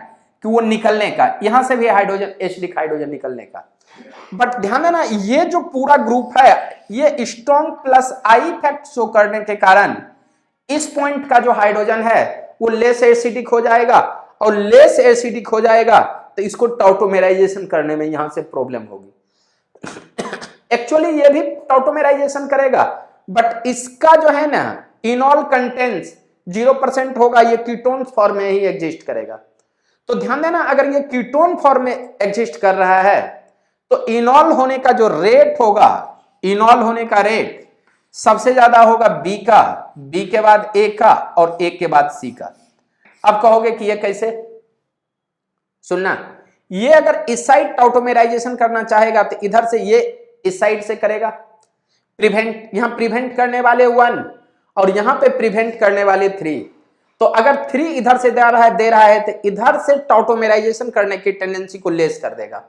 कि वो निकलने का, यहां से भी हाइड्रोजन एसिडिक हाइड्रोजन निकलने का। बट ध्यान देना, ये जो पूरा ग्रुप है ये स्ट्रॉन्ग +I इफेक्ट शो करने के कारण इस पॉइंट का जो हाइड्रोजन है वो लेस एसिडिक हो जाएगा, और लेस एसिडिक हो जाएगा तो इसको टॉटोमेराइजेशन करने में यहां से प्रॉब्लम होगी। एक्चुअली ये भी टॉटोमेराइजेशन करेगा, बट इसका जो है ना इनॉल कंटेंट्स 0% होगा, ये कीटोन फॉर्म में ही एग्जिस्ट करेगा। तो ध्यान देना, अगर ये कीटोन फॉर्म में एग्जिस्ट कर रहा है तो इनॉल होने का जो रेट होगा, इनॉल होने का रेट सबसे ज्यादा होगा B का, B के बाद A का और A के बाद C का। अब कहोगे कि ये कैसे? सुनना, ये अगर इस साइड टॉटोमेराइजेशन करना चाहेगा तो इधर से ये इस साइड से करेगा, प्रिवेंट, यहां प्रिवेंट करने वाले 1 और यहां पे प्रिवेंट करने वाले 3। तो अगर 3 इधर से दे रहा है तो इधर से टॉटोमेराइजेशन करने की टेंडेंसी को लेस कर देगा।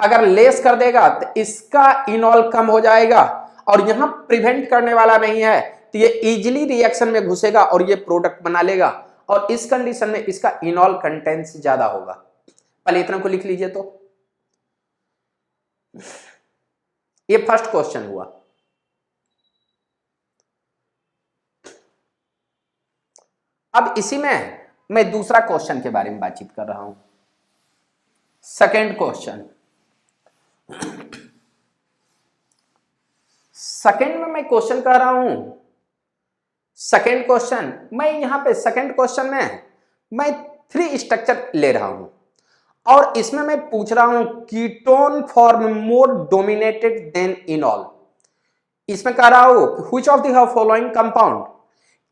अगर लेस कर देगा तो इसका इनॉल कम हो जाएगा और यहां प्रिवेंट करने वाला नहीं है तो ये इजीली रिएक्शन में घुसेगा और ये प्रोडक्ट बना लेगा और इस कंडीशन में इसका इनॉल कंटेंस ज्यादा होगा। पहले इतना को लिख लीजिए। तो ये फर्स्ट क्वेश्चन हुआ। अब इसी में मैं दूसरा क्वेश्चन के बारे में बातचीत कर रहा हूं। सेकंड क्वेश्चन, सेकंड में मैं क्वेश्चन कर रहा हूं। सेकंड क्वेश्चन मैं यहां पे सेकंड क्वेश्चन में मैं 3 स्ट्रक्चर ले रहा हूं और इसमें मैं पूछ रहा हूं ketone form more dominated than enol. इसमें कह रहा हूं which of the following compound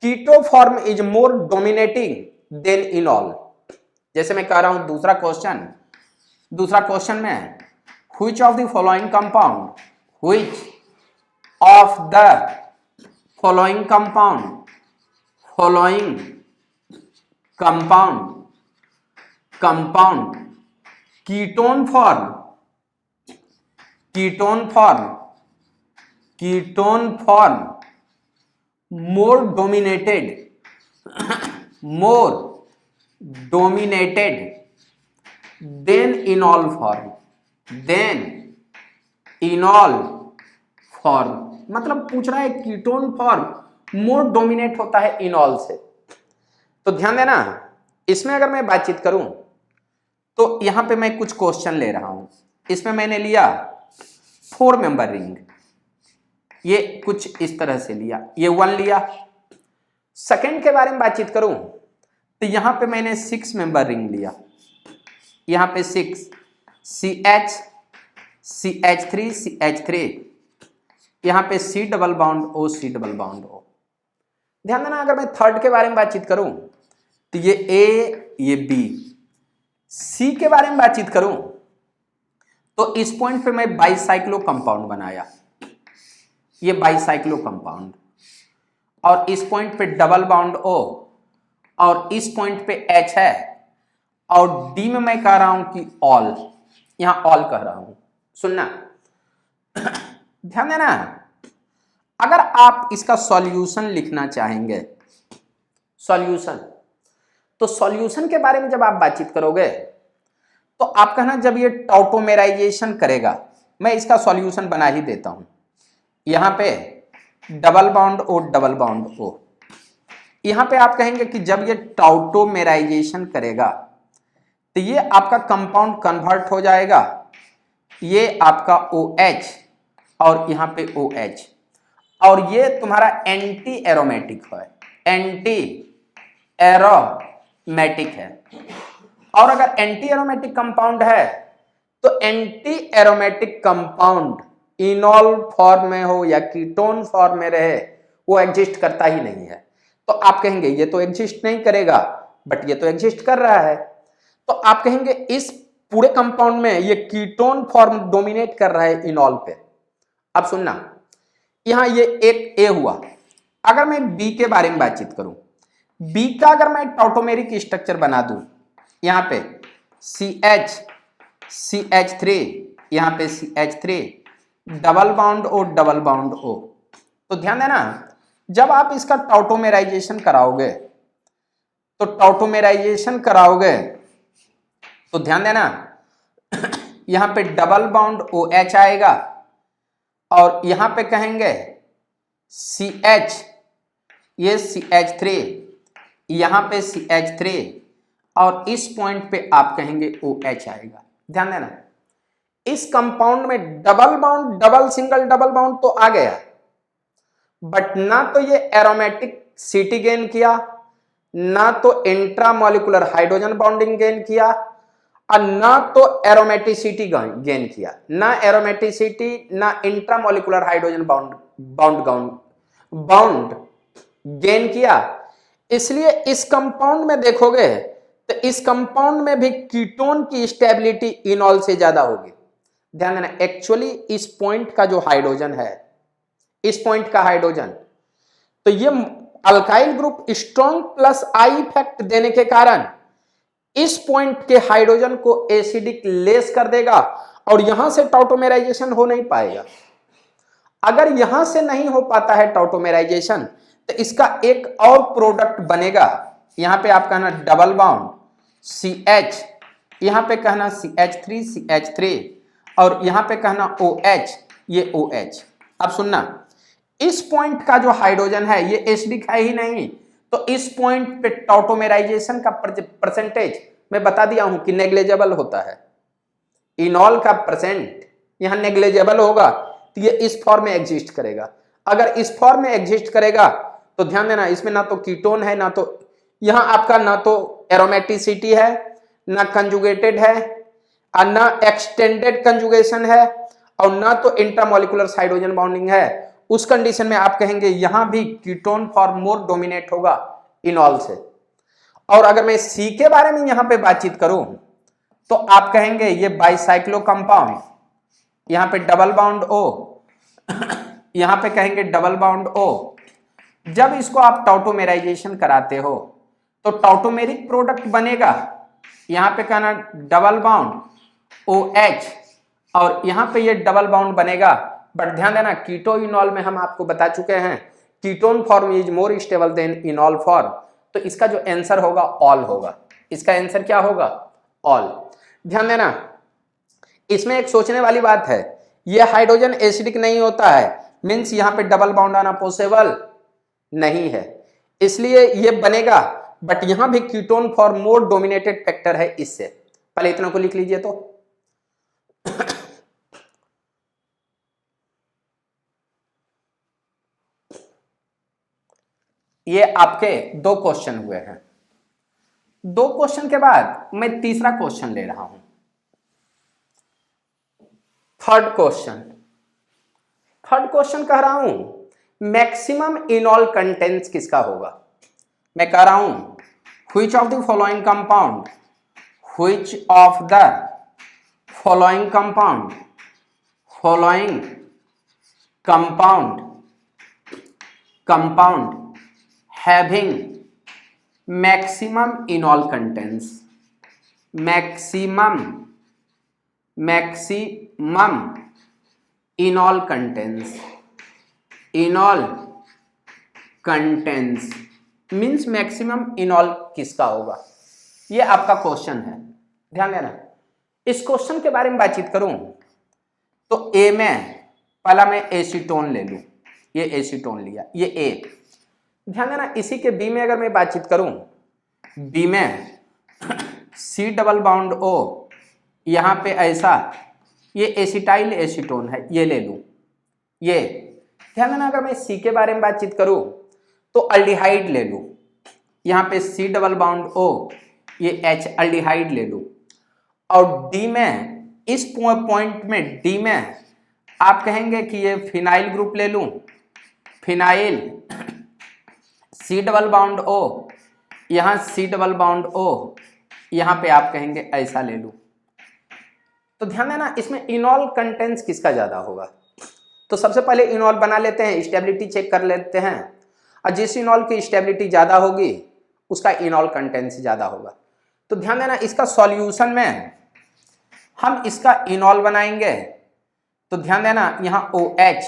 keto form is more dominating than enol. जैसे मैं कह रहा हूं दूसरा क्वेश्चन में which of the following compound, which of the following compound ketone form more dominated than enol form। मतलब पूछ रहा है कीटोन फॉर्म मोर डोमिनेट होता है इनॉल से। तो ध्यान देना, इसमें अगर मैं बातचीत करूं तो यहां पे मैं कुछ क्वेश्चन ले रहा हूं। इसमें मैंने लिया 4 मेंबर रिंग, ये कुछ इस तरह से लिया, ये 1 लिया। सेकंड के बारे में बातचीत करूं तो यहां पे मैंने 6 मेंबर रिंग लिया, यहां पे 6 CH CH3 CH3, यहां पे C double bond O C double bond O। ध्यान देना, अगर मैं थर्ड के बारे में बातचीत करूं तो ये A ये B। C के बारे में बातचीत करूं तो इस पॉइंट पे मैं बाइसाइक्लो कंपाउंड बनाया, ये बाइसाइक्लो कंपाउंड, और इस पॉइंट पे डबल बॉन्ड O और इस पॉइंट पे H है, और D में मैं कह रहा हूं कि ऑल, यहां ऑल कह रहा हूं। सुनना, ध्यान देना, अगर आप इसका सॉल्यूशन लिखना चाहेंगे, सॉल्यूशन, तो सॉल्यूशन के बारे में जब आप बातचीत करोगे तो आप कहना जब ये टॉटोमेराइजेशन करेगा, मैं इसका सॉल्यूशन बना ही देता हूं। यहां पे double bond O double bond O, यहां पे आप कहेंगे कि जब ये टॉटोमेराइजेशन करेगा तो ये आपका कंपाउंड कन्वर्ट हो जाएगा, ये आपका OH और यहां पे OH, और ये तुम्हारा एंटी एरोमेटिक है, एंटी एरोमेटिक है। और अगर एंटी एरोमेटिक कंपाउंड है तो एंटी एरोमेटिक कंपाउंड इनॉल फॉर्म में हो या कीटोन फॉर्म में रहे, वो एग्जिस्ट करता ही नहीं है। तो आप कहेंगे ये तो एग्जिस्ट नहीं करेगा, बट ये तो एग्जिस्ट कर रहा है। तो आप कहेंगे इस पूरे कंपाउंड में ये कीटोन फॉर्म डोमिनेट कर रहा है इनॉल पे। अब सुनना, यहां ये एक A हुआ। अगर मैं B के बारे में बातचीत करूं, B का अगर मैं टॉटोमेरिक स्ट्रक्चर बना दूं, यहां पे CH CH3, यहां पे CH3 double bond O double bond O। तो ध्यान देना, जब आप इसका टॉटोमेराइजेशन कराओगे तो ध्यान देना, यहां पे डबल बॉन्ड OH आएगा और यहां पे कहेंगे CH, ये CH3, यहां पे CH3, और इस पॉइंट पे आप कहेंगे OH आएगा। ध्यान देना, इस कंपाउंड में double bond, double single double bond तो आ गया, बट ना तो ये एरोमेटिक सिटी गेन किया, ना तो इंट्रामोलिकुलर हाइड्रोजन बॉन्डिंग गेन किया, और ना तो एरोमेटिसिटी गेन किया, ना एरोमेटिसिटी ना इंट्रामोलिकुलर हाइड्रोजन बॉन्ड गेन किया। इसलिए इस कंपाउंड में देखोगे तो इस कंपाउंड में भी कीटोन की स्टेबिलिटी इनॉल से ज्यादा होगी। ध्यान देना, एक्चुअली इस पॉइंट का जो हाइड्रोजन है, इस पॉइंट का हाइड्रोजन, तो ये alkyl group strong plus I effect देने के कारण इस पॉइंट के हाइड्रोजन को एसिडिक लेस कर देगा और यहां से टॉटोमेराइजेशन हो नहीं पाएगा। अगर यहां से नहीं हो पाता है टॉटोमेराइजेशन, तो इसका एक और प्रोडक्ट बनेगा। यहां पे आप कहना डबल बॉन्ड CH, यहां पे कहना CH3 और यहां पे कहना OH, ये OH। अब सुनना, इस पॉइंट का जो हाइड्रोजन है ये एसिडिक है ही नहीं, तो इस पॉइंट पे टॉटोमेराइजेशन का परसेंटेज मैं बता दिया हूं कि नेग्लिजिबल होता है। इनॉल का परसेंट यहां नेग्लिजिबल होगा, तो ये इस फॉर्म में एग्जिस्ट करेगा। अगर इस फॉर्म में एग्जिस्ट करेगा तो ध्यान देना, इसमें ना तो कीटोन है, ना तो यहां आपका ना तो एरोमेटिसिटी है, ना कंजुगेटेड है, और ना एक्सटेंडेड कंजुगेशन है, और ना तो इंट्रामोलिकुलर हाइड्रोजन बॉन्डिंग है। उस कंडीशन में आप कहेंगे यहां भी कीटोन फॉर्म मोर डोमिनेट होगा इनॉल से। और अगर मैं C के बारे में यहां पे बातचीत करूं तो आप कहेंगे ये बाइसाइक्लो कंपाउंड, यहां पे डबल बाउंड O, यहां पे कहेंगे डबल बाउंड O। जब इसको आप टॉटोमेराइजेशन कराते हो तो टॉटोमेरिक प्रोडक्ट बनेगा। यहां पे कहना डबल बाउंड OH और यहां पे ये डबल बाउंड बनेगा। बट ध्यान देना, कीटो इनॉल में हम आपको बता चुके हैं ketone form is more stable than enol form, तो इसका जो आंसर होगा ऑल होगा। इसका आंसर क्या होगा? ऑल। ध्यान देना, इसमें एक सोचने वाली बात है, ये हाइड्रोजन एसिडिक नहीं होता है, मींस यहां पे डबल बाउंड आना पॉसिबल नहीं है, इसलिए ये बनेगा। बट यहां भी ketone form more dominated factor है इससे। पहले इतना को लिख लीजिए। तो ये आपके 2 क्वेश्चन हुए हैं। 2 क्वेश्चन के बाद मैं तीसरा क्वेश्चन ले रहा हूं। थर्ड क्वेश्चन कह रहा हूं मैक्सिमम इनॉल कंटेंट्स किसका होगा। मैं कह रहा हूं which of the following compound, which of the following compound having maximum enol contents, maximum enol contents means maximum enol किसका होगा, ये आपका क्वेश्चन है। ध्यान देना, इस क्वेश्चन के बारे में बातचीत करूं तो ए में पहला मैं एसीटोन ले लूं, ये एसीटोन लिया, ये ए। ध्यान देना, इसी के बी में अगर मैं बातचीत करूं, बी में C डबल बाउंड O, यहां पे ऐसा, ये एसिटाइल एसीटोन है, ये ले लूं, ये। ध्यान देना, अगर मैं C के बारे में बातचीत करूं तो अल्डिहाइड ले लूं, यहां पे C डबल बाउंड O, ये H अल्डिहाइड ले लूं। और D में, इस पॉइंट में D में आप कहेंगे कि ये फिनाइल ग्रुप ले लूं, phenyl C double bond O, यहां C डबल बाउंड O, यहां पे आप कहेंगे ऐसा ले लूं। तो ध्यान देना, इसमें इनॉल कंटेंट्स किसका ज्यादा होगा। तो सबसे पहले इनॉल बना लेते हैं, स्टेबिलिटी चेक कर लेते हैं, और जिस इनॉल की स्टेबिलिटी ज्यादा होगी उसका इनॉल कंटेंट्स ज्यादा होगा। तो ध्यान देना, इसका सॉल्यूशन में हम इसका इनॉल बनाएंगे तो ध्यान देना, यहां OH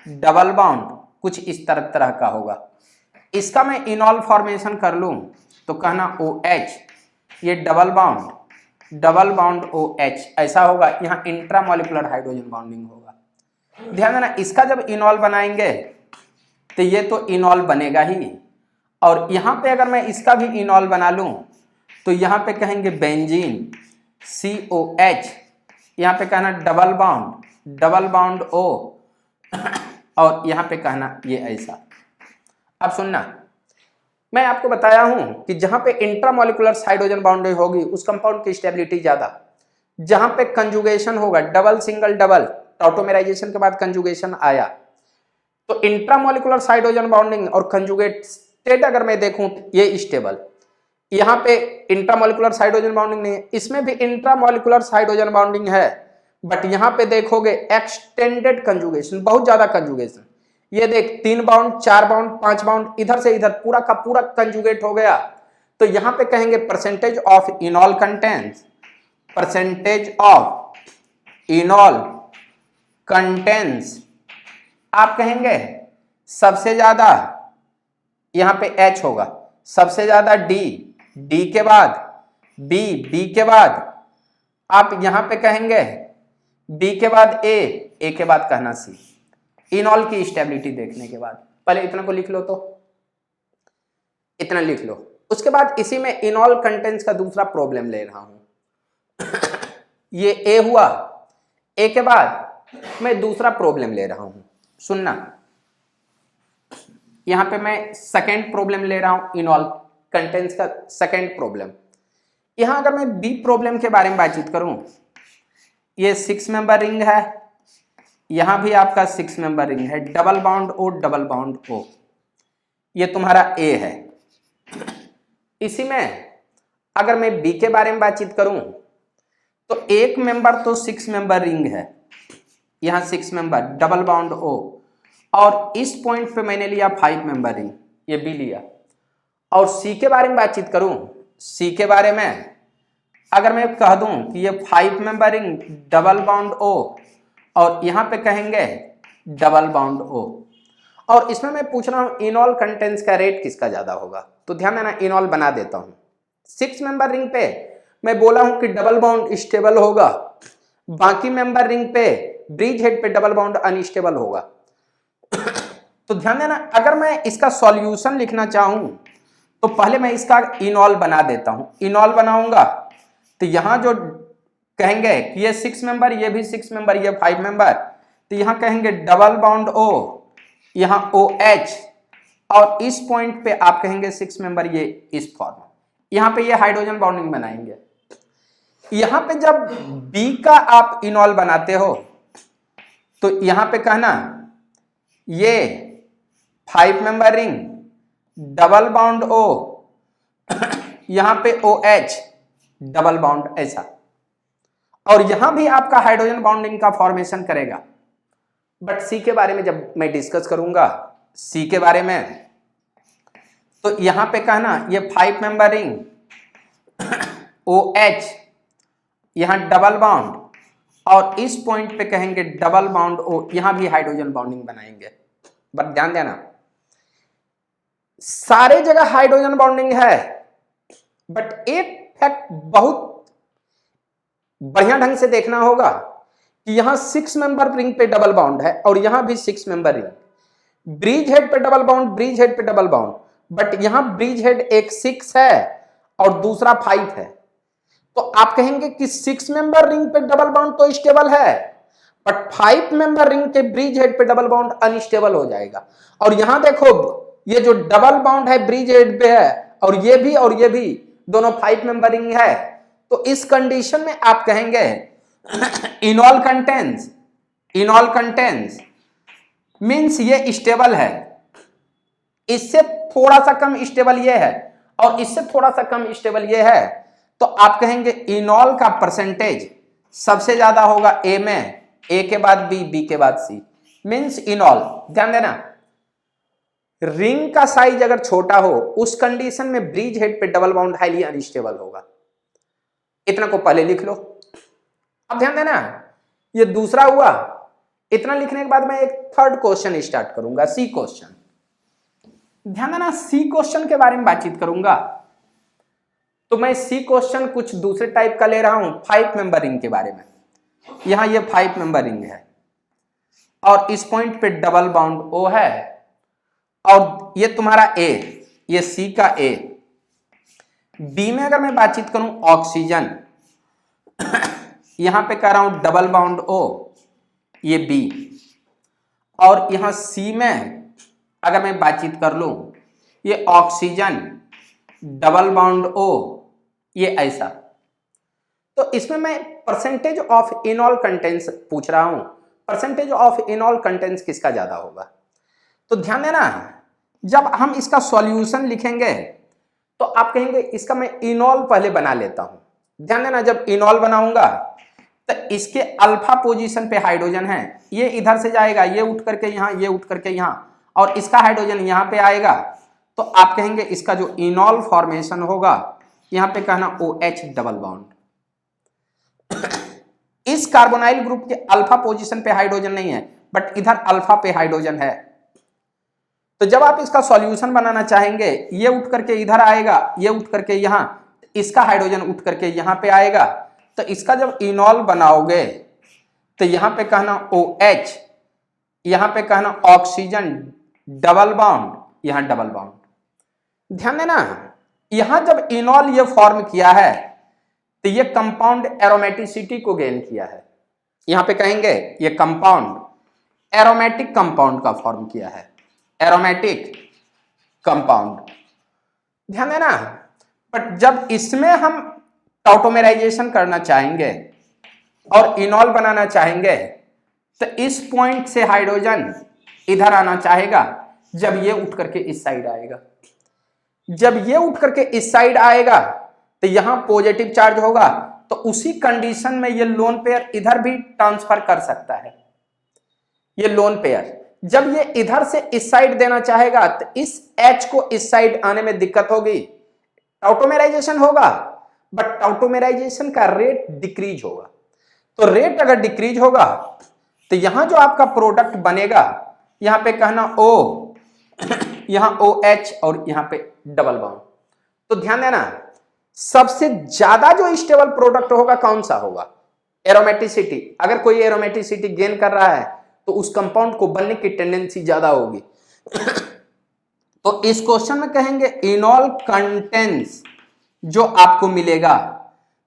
डबल बाउंड कुछ इस तरह का होगा। इसका मैं इनॉल फॉर्मेशन कर लूं तो कहना OH, ये डबल बाउंड OH ऐसा होगा, यहां इंट्रामोलिकुलर हाइड्रोजन बॉन्डिंग होगा। ध्यान देना, इसका जब इनॉल बनाएंगे तो ये तो इनॉल बनेगा ही, और यहां पे अगर मैं इसका भी इनॉल बना लूं तो यहां पे कहेंगे बेंजीन COH, यहां पे कहना डबल बाउंड O, और यहां पे कहना ये ऐसा। अब सुनना, मैं आपको बताया हूं कि जहां पे इंट्रामोलिकुलर हाइड्रोजन बाउंड्री होगी उस कंपाउंड की स्टेबिलिटी ज्यादा, जहां पे कंजुगेशन होगा डबल सिंगल डबल, टॉटोमेराइजेशन के बाद कंजुगेशन आया, तो इंट्रामोलिकुलर हाइड्रोजन बॉन्डिंग और कंजुगेट स्टेट अगर मैं देखूं ये स्टेबल, यहां पे इंट्रामोलिकुलर हाइड्रोजन बॉन्डिंग नहीं है, इसमें भी इंट्रामोलिकुलर हाइड्रोजन बॉन्डिंग है बट यहां पे देखोगे एक्सटेंडेड कंजुगेशन, बहुत ज्यादा कंजुगेशन। ये देख 3 बाउंड, 4 बाउंड, 5 बाउंड, इधर से इधर पूरा का पूरा कंजुगेट हो गया। तो यहां पे कहेंगे percentage of इनॉल contents, percentage of इनॉल contents आप कहेंगे सबसे ज्यादा यहां पे H होगा, सबसे ज्यादा D, D के बाद B, B के बाद आप यहां पे कहेंगे B के बाद A, A के बाद कहना C। इनॉल की स्टेबिलिटी देखने के बाद पहले इतना को लिख लो, तो इतना लिख लो। उसके बाद इसी में इनॉल कंटेंट्स का दूसरा प्रॉब्लम ले रहा हूं ये A हुआ, A के बाद मैं दूसरा प्रॉब्लम ले रहा हूं, सुनना। यहां पे मैं सेकेंड प्रॉब्लम ले रहा हूं, इनॉल कंटेंट्स का सेकेंड प्रॉब्लम। यहां अगर मैं बी प्रॉब्लम के बारे में बातचीत करूं, ये 6 मेंबर रिंग है, यहां भी आपका 6 मेंबर रिंग है, डबल बाउंड ओ, डबल बाउंड ओ, ये तुम्हारा ए है। इसी में अगर मैं बी के बारे में बातचीत करूं तो एक मेंबर तो 6 मेंबर रिंग है, यहां 6 मेंबर डबल बाउंड ओ, और इस पॉइंट पे मैंने लिया 5 मेंबर रिंग, ये बी लिया। और सी के बारे में बातचीत करूं, सी के बारे में अगर मैं कह दूं कि ये 5 मेंबर रिंग डबल बाउंड ओ, और यहां पे कहेंगे डबल बाउंड ओ, और इसमें मैं पूछ रहा हूं इनॉल कंटेंट्स का रेट किसका ज्यादा होगा। तो ध्यान देना, इनॉल बना देता हूं। 6 मेंबर रिंग पे मैं बोला हूं कि डबल बाउंड स्टेबल होगा, बाकी मेंबर रिंग पे ब्रिज हेड पे डबल बाउंड अनस्टेबल होगा। तो ध्यान देना, अगर मैं इसका सॉल्यूशन लिखना चाहूं तो पहले मैं इसका इनॉल बना देता हूं। इनॉल बनाऊंगा तो यहां जो कहेंगे कि ये 6 मेंबर, ये भी 6 मेंबर, ये 5 मेंबर, तो यहां कहेंगे डबल बाउंड ओ, यहां OH, और इस पॉइंट पे आप कहेंगे 6 मेंबर, ये इस फॉर्म, यहां पे ये हाइड्रोजन बॉन्डिंग बनाएंगे। यहां पे जब B का आप इनॉल बनाते हो तो यहां पे कहना ये 5 member ring double bond O, यहां पे OH डबल बाउंड, ऐसा। और यहां भी आपका हाइड्रोजन बॉन्डिंग का फॉर्मेशन करेगा। बट सी के बारे में जब मैं डिस्कस करूंगा, सी के बारे में, तो यहां पे कहना ये 5 मेंबर रिंग OH, यहां डबल बाउंड, और इस पॉइंट पे कहेंगे डबल बाउंड O, यहां भी हाइड्रोजन बॉन्डिंग बनाएंगे। बट ध्यान देना, सारे जगह हाइड्रोजन बॉन्डिंग है, बट एक फैक्ट बहुत बढ़िया ढंग से देखना होगा कि यहां 6 मेंबर रिंग पे डबल बाउंड है और यहां भी 6 मेंबर रिंग, ब्रिज हेड पे डबल बाउंड, ब्रिज हेड पे डबल बाउंड, बट यहां ब्रिज हेड एक 6 है और दूसरा 5 है। तो आप कहेंगे कि 6 मेंबर रिंग पे डबल बाउंड तो स्टेबल है, बट 5 मेंबर रिंग के ब्रिज हेड पे डबल बाउंड अनस्टेबल हो जाएगा। और यहां देखो, ये जो डबल बाउंड है ब्रिज हेड पे है, और ये भी दोनों 5 मेंबर रिंग है। तो इस कंडीशन में आप कहेंगे इनॉल कंटेंट्स मींस ये स्टेबल है, इससे थोड़ा सा कम स्टेबल ये है, और इससे थोड़ा सा कम स्टेबल ये है। तो आप कहेंगे इनॉल का परसेंटेज सबसे ज्यादा होगा ए में, ए के बाद बी, बी के बाद सी, मींस इनॉल। ध्यान देना, रिंग का साइज अगर छोटा हो उस कंडीशन में ब्रिज हेड पे डबल बाउंड हाईली अनस्टेबल होगा। इतना को पहले लिख लो। अब ध्यान देना, ये दूसरा हुआ। इतना लिखने के बाद मैं एक थर्ड क्वेश्चन स्टार्ट करूंगा, सी क्वेश्चन। ध्यान देना, सी क्वेश्चन के बारे में बातचीत करूंगा तो मैं सी क्वेश्चन कुछ दूसरे टाइप का ले रहा हूं, 5 मेंबर रिंग के बारे में। यहां ये 5 मेंबर रिंग है और इस पॉइंट पे डबल बाउंड O है, और ये तुम्हारा A, ये सी का A। बी में अगर मैं बातचीत करूं ऑक्सीजन, यहां पे कह रहा हूं डबल बाउंड O, ये B, और यहां सी में अगर मैं बातचीत कर लूं, ये ऑक्सीजन डबल बाउंड O, ये ऐसा। तो इसमें मैं परसेंटेज ऑफ इनॉल कंटेंट्स पूछ रहा हूं, परसेंटेज ऑफ इनॉल कंटेंट्स किसका ज्यादा होगा। तो ध्यान देना, जब हम इसका सॉल्यूशन लिखेंगे तो आप कहेंगे इसका मैं इनॉल पहले बना लेता हूं। ध्यान देना, जब इनॉल बनाऊंगा तो इसके अल्फा पोजीशन पे हाइड्रोजन है, ये इधर से जाएगा, ये उठ करके यहाँ, ये उठ करके यहाँ, और इसका हाइड्रोजन यहाँ पे आएगा, तो आप कहेंगे इसका जो इनॉल फॉर्मेशन होगा, यहाँ पे कहना OH डबल बॉन्ड। इस कार्बोनाइल ग्रुप के अल्फा पोजीशन पे हाइड्रोजन नहीं है, बट इधर अल्फा पे हाइड्रोजन है। तो जब आप इसका सॉल्यूशन बनाना चाहेंगे, ये उठ करके इधर आएगा, ये उठ करके यहाँ, इसका हाइड्रोजन उठ करके यहाँ पे आएगा, तो इसका जब इनॉल बनाओगे तो यहाँ पे कहना OH, यहाँ पे कहना ऑक्सीजन डबल बॉन्ड, यहाँ डबल बॉन्ड। ध्यान देना, यहां जब इनॉल ये फॉर्म किया है तो ये कंपाउंड एरोमेटिसिटी को गेन किया है। यहां पे कहेंगे ये कंपाउंड एरोमेटिक कंपाउंड का फॉर्म किया है, एरोमेटिक कंपाउंड। ध्यान देना, बट जब इसमें हम टॉटोमेराइजेशन करना चाहेंगे और इनॉल बनाना चाहेंगे तो इस पॉइंट से हाइड्रोजन इधर आना चाहेगा, जब ये उठ करके इस साइड आएगा। जब ये उठ करके इस साइड आएगा तो यहां पॉजिटिव चार्ज होगा, तो उसी कंडीशन में ये लोन पेयर इधर भी ट्रांसफर कर सकता है। ये लोन पेयर जब ये इधर से इस साइड देना चाहेगा तो इस H को इस साइड आने में दिक्कत होगी, टॉटोमेराइजेशन होगा, बट टॉटोमेराइजेशन का रेट डिक्रीज होगा। तो रेट अगर डिक्रीज होगा तो यहां जो आपका प्रोडक्ट बनेगा, यहां पे कहना O, यहां OH और यहां पे डबल बॉन्ड। तो ध्यान देना, सबसे ज्यादा जो स्टेबल प्रोडक्ट होगा कौन सा होगा? एरोमेटिसिटी। अगर कोई एरोमेटिसिटी गेन कर रहा है तो उस कंपाउंड को बनने की टेंडेंसी ज्यादा होगी। तो इस क्वेश्चन में कहेंगे इनॉल कंटेंस जो आपको मिलेगा,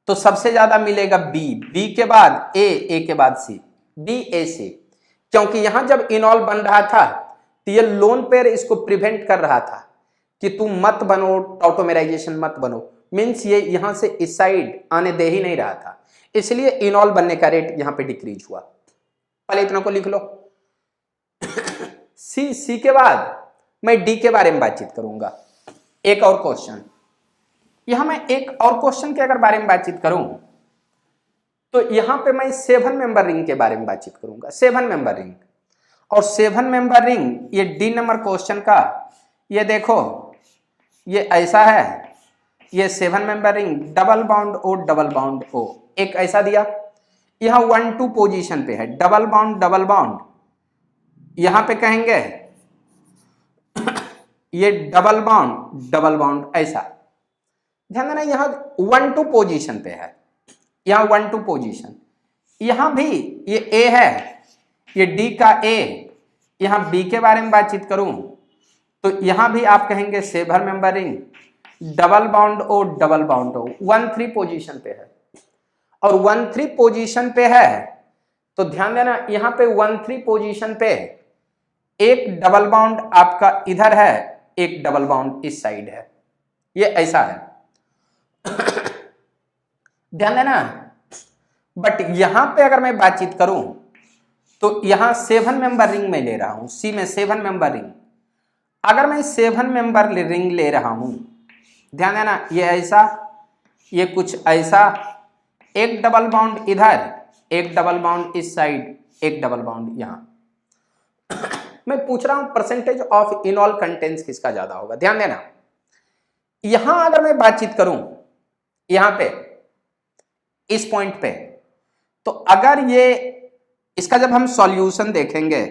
तो सबसे ज्यादा मिलेगा बी के बाद ए के बाद सी, BAC। क्योंकि यहां जब इनॉल बन रहा था तो ये लोन पेयर इसको प्रिवेंट कर रहा था कि तुम मत बनो, टॉटोमेराइजेशन मत बनो, मींस ये यहां से इस साइड आने दे ही नहीं रहा था, इसलिए इनॉल बनने का रेट यहां पे डिक्रीज हुआ। पहले इतना को लिख लो। सी के बाद मैं डी के बारे में बातचीत करूंगा। एक और क्वेश्चन, यहां मैं एक और क्वेश्चन के अगर बारे में बातचीत करूं तो यहां पे मैं 7 मेंबर रिंग के बारे में बातचीत करूंगा। 7 मेंबर रिंग, और 7 मेंबर रिंग ये डी नंबर क्वेश्चन का, ये देखो ये ऐसा है, ये 7 member ring double bond O double bond O, एक ऐसा दिया, यहां 1-2 पोजीशन पे है, डबल बाउंड, यहां पे कहेंगे ये डबल बाउंड ऐसा। ध्यान देना, यहां 1-2 पोजीशन पे है, यहां 1-2 पोजीशन, यहां भी ये A है, ये D का A, यहां B के बारे में बातचीत करूं तो यहां भी आप कहेंगे 7 member ring double bond O double bond O, 1-3 position पे है, और 1-3 पोजीशन पे है तो ध्यान देना यहां पे 1-3 पोजीशन पे एक डबल बाउंड आपका इधर है, एक डबल बाउंड इस साइड है, ये ऐसा है। ध्यान देना, बट यहां पे अगर मैं बातचीत करूं तो यहां 7 मेंबर रिंग में ले रहा हूं, सी में 7 मेंबर रिंग। अगर मैं 7 मेंबर रिंग ले रहा हूं, ध्यान देना ये ऐसा, ये कुछ ऐसा, एक डबल बाउंड इधर, एक डबल बाउंड इस साइड, एक डबल बाउंड यहां। मैं पूछ रहा हूं परसेंटेज ऑफ इनॉल कंटेंस किसका ज्यादा होगा। ध्यान देना, यहां अगर मैं बातचीत करूं यहां पे इस पॉइंट पे, तो अगर ये इसका जब हम सॉल्यूशन देखेंगे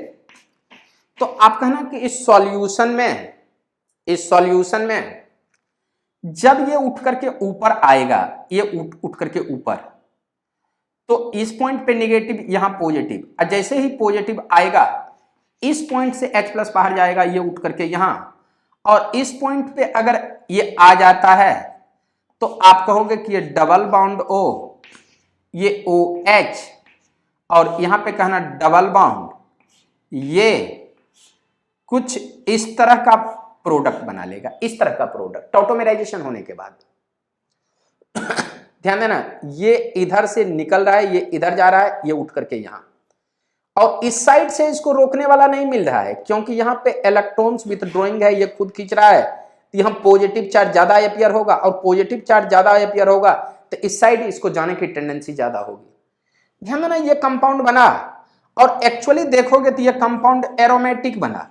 तो आप कहना कि इस सॉल्यूशन में जब ये उठ करके ऊपर आएगा, ये उठ करके ऊपर, तो इस पॉइंट पे नेगेटिव, यहां पॉजिटिव, और जैसे ही पॉजिटिव आएगा इस पॉइंट से H+ बाहर जाएगा, ये उठ करके यहां, और इस पॉइंट पे अगर ये आ जाता है तो आप कहोगे कि ये डबल बाउंड O, ये OH, और यहां पे कहना डबल बाउंड, ये कुछ इस तरह का प्रोडक्ट बना लेगा, इस तरह का प्रोडक्ट टॉटोमेराइजेशन होने के बाद। ध्यान देना, ये इधर से निकल रहा है, ये इधर जा रहा है, ये उठ करके यहां, और इस साइड से इसको रोकने वाला नहीं मिल रहा है क्योंकि यहां पे इलेक्ट्रॉन्स विथड्रॉइंग है, ये खुद खींच रहा है, तो यहां पॉजिटिव चार्ज ज्यादा अपियर होगा, और पॉजिटिव चार्ज ज्यादा अपियर होगा तो इस साइड इसको जाने की टेंडेंसी ज्यादा होगी। ध्यान देना, ये कंपाउंड बना और एक्चुअली देखोगे तो ये कंपाउंड एरोमेटिक बना,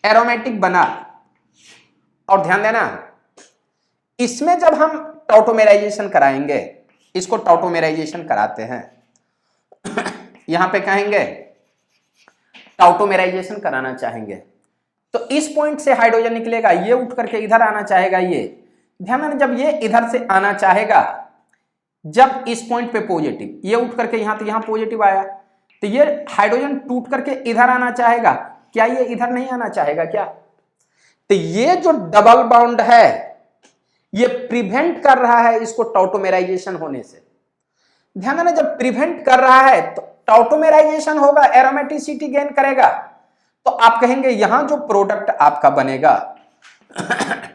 एरोमेटिक बना। और ध्यान देना, इसमें जब हम टॉटोमेराइजेशन कराएंगे, इसको टॉटोमेराइजेशन कराते हैं, यहां पे कहेंगे टॉटोमेराइजेशन कराना चाहेंगे, तो इस पॉइंट से हाइड्रोजन निकलेगा, ये उठ करके इधर आना चाहेगा। ये ध्यान देना, जब ये इधर से आना चाहेगा, जब इस पॉइंट पे पॉजिटिव, ये उठ करके यहां, तो यहां पॉजिटिव आया, तो ये हाइड्रोजन टूट करके इधर आना चाहेगा। क्या ये इधर नहीं आना चाहेगा क्या? तो ये जो डबल बॉन्ड है ये प्रिवेंट कर रहा है इसको टॉटोमेराइजेशन होने से। ध्यान देना, जब प्रिवेंट कर रहा है तो टॉटोमेराइजेशन होगा, एरोमेटिसिटी गेन करेगा। तो आप कहेंगे यहां जो प्रोडक्ट आपका बनेगा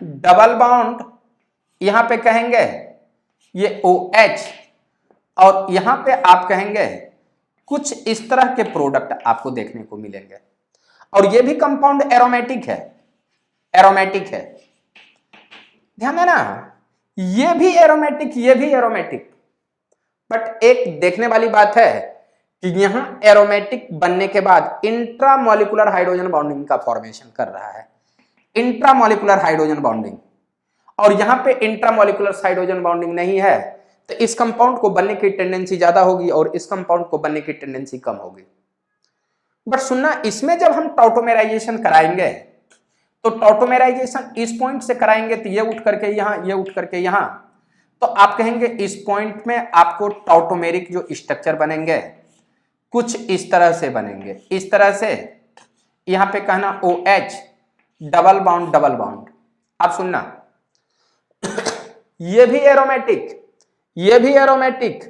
डबल बॉन्ड, यहां पे कहेंगे ये OH, और यहां पे आप कहेंगे कुछ इस तरह के प्रोडक्ट आपको देखने को मिलेंगे। और ये भी कंपाउंड एरोमेटिक है, एरोमेटिक है। ध्यान देना, ये भी एरोमेटिक, ये भी एरोमेटिक। बट एक देखने वाली बात है कि यहां एरोमेटिक बनने के बाद इंट्रामोलिकुलर हाइड्रोजन बॉन्डिंग का फॉर्मेशन कर रहा है, इंट्रामोलिकुलर हाइड्रोजन बॉन्डिंग। और यहां पे इंट्रामोलिकुलर हाइड्रोजन बॉन्डिंग नहीं है, तो इस कंपाउंड को बनने की टेंडेंसी ज्यादा होगी और इस कंपाउंड को बनने की टेंडेंसी कम होगी। बट सुनना, इसमें जब हम टॉटोमेराइजेशन कराएंगे तो टॉटोमेराइजेशन इस पॉइंट से कराएंगे, तो ये उठ करके यहां, ये उठ करके यहां, तो आप कहेंगे इस पॉइंट में आपको टॉटोमेरिक जो स्ट्रक्चर बनेंगे कुछ इस तरह से बनेंगे, इस तरह से। यहां पे कहना OH double bond, double bond. आप सुनना, ये भी एरोमेटिक, ये भी एरोमेटिक,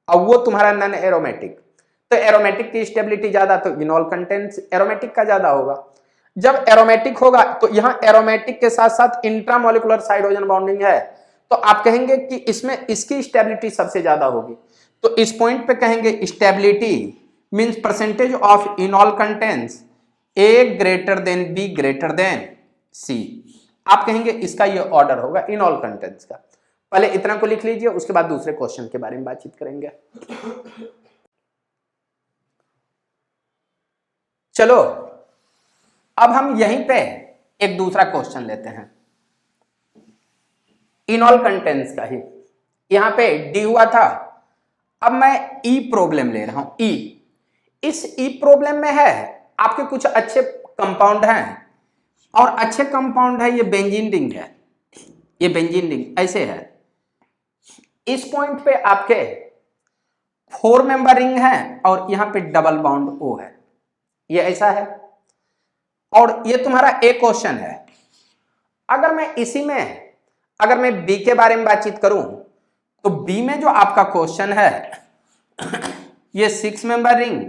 अब वो तुम्हारा नॉन एरोमेटिक। तो एरोमेटिक की स्टेबिलिटी ज्यादा, तो इनॉल कंटेंट एरोमेटिक का ज्यादा होगा। जब एरोमेटिक होगा तो यहां एरोमेटिक के साथ साथ इंट्रामोलिकुलर हाइड्रोजन बॉन्डिंग है, तो आप कहेंगे कि इसमें इसकी स्टेबिलिटी सबसे ज्यादा होगी। तो इस पॉइंट पे कहेंगे stability means percentage of इनॉल contents A greater than B greater then C। आप कहेंगे इसका ये ऑर्डर होगा इनॉल कंटेंट्स का। पहले इतना को लिख लीजिए, उसके बाद दूसरे क्वेश्चन के बारे में बातचीत करेंगे। चलो अब हम यहीं पे एक दूसरा क्वेश्चन लेते हैं, इनॉल कंटेंट्स का ही। यहां पे D हुआ था, अब मैं E प्रॉब्लम ले रहा हूं। E, इस E प्रॉब्लम में है आपके कुछ अच्छे कंपाउंड हैं, और अच्छे कंपाउंड है, ये बेंजीन रिंग है, ये बेंजीन रिंग ऐसे है। इस पॉइंट पे आपके 4 मेंबर रिंग है और यहां पे डबल बॉन्ड O है, ये ऐसा है। और ये तुम्हारा एक क्वेश्चन है। अगर मैं इसी में, अगर मैं B के बारे में बातचीत करूं तो B में जो आपका क्वेश्चन है ये 6 member ring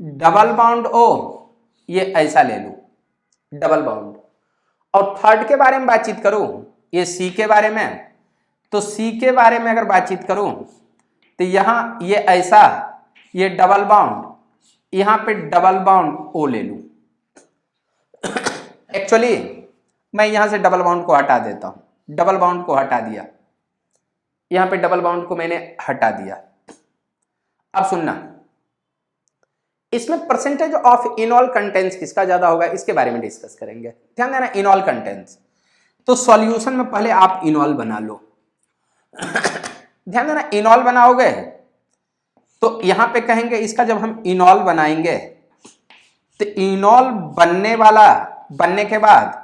double bond O, ये ऐसा ले लूं डबल बॉन्ड। और थर्ड के बारे में बातचीत करूं, ये C के बारे में, तो C के बारे में अगर बातचीत करूं तो यहां ये ऐसा, ये डबल बॉन्ड, यहां पे डबल बॉन्ड O ले लूं। एक्चुअली मैं यहां से डबल बॉन्ड को हटा देता हूं, डबल बॉन्ड को हटा दिया, यहां पे डबल बॉन्ड को मैंने हटा दिया। अब सुनना, इसमें परसेंटेज ऑफ इनॉल कंटेंट्स किसका ज्यादा होगा इसके बारे में डिस्कस करेंगे। ध्यान देना, इनॉल कंटेंट्स, तो सॉल्यूशन में पहले आप इनॉल बना लो। ध्यान देना, इनॉल बनाओगे तो यहां पे कहेंगे इसका जब हम इनॉल बनाएंगे तो इनॉल बनने के बाद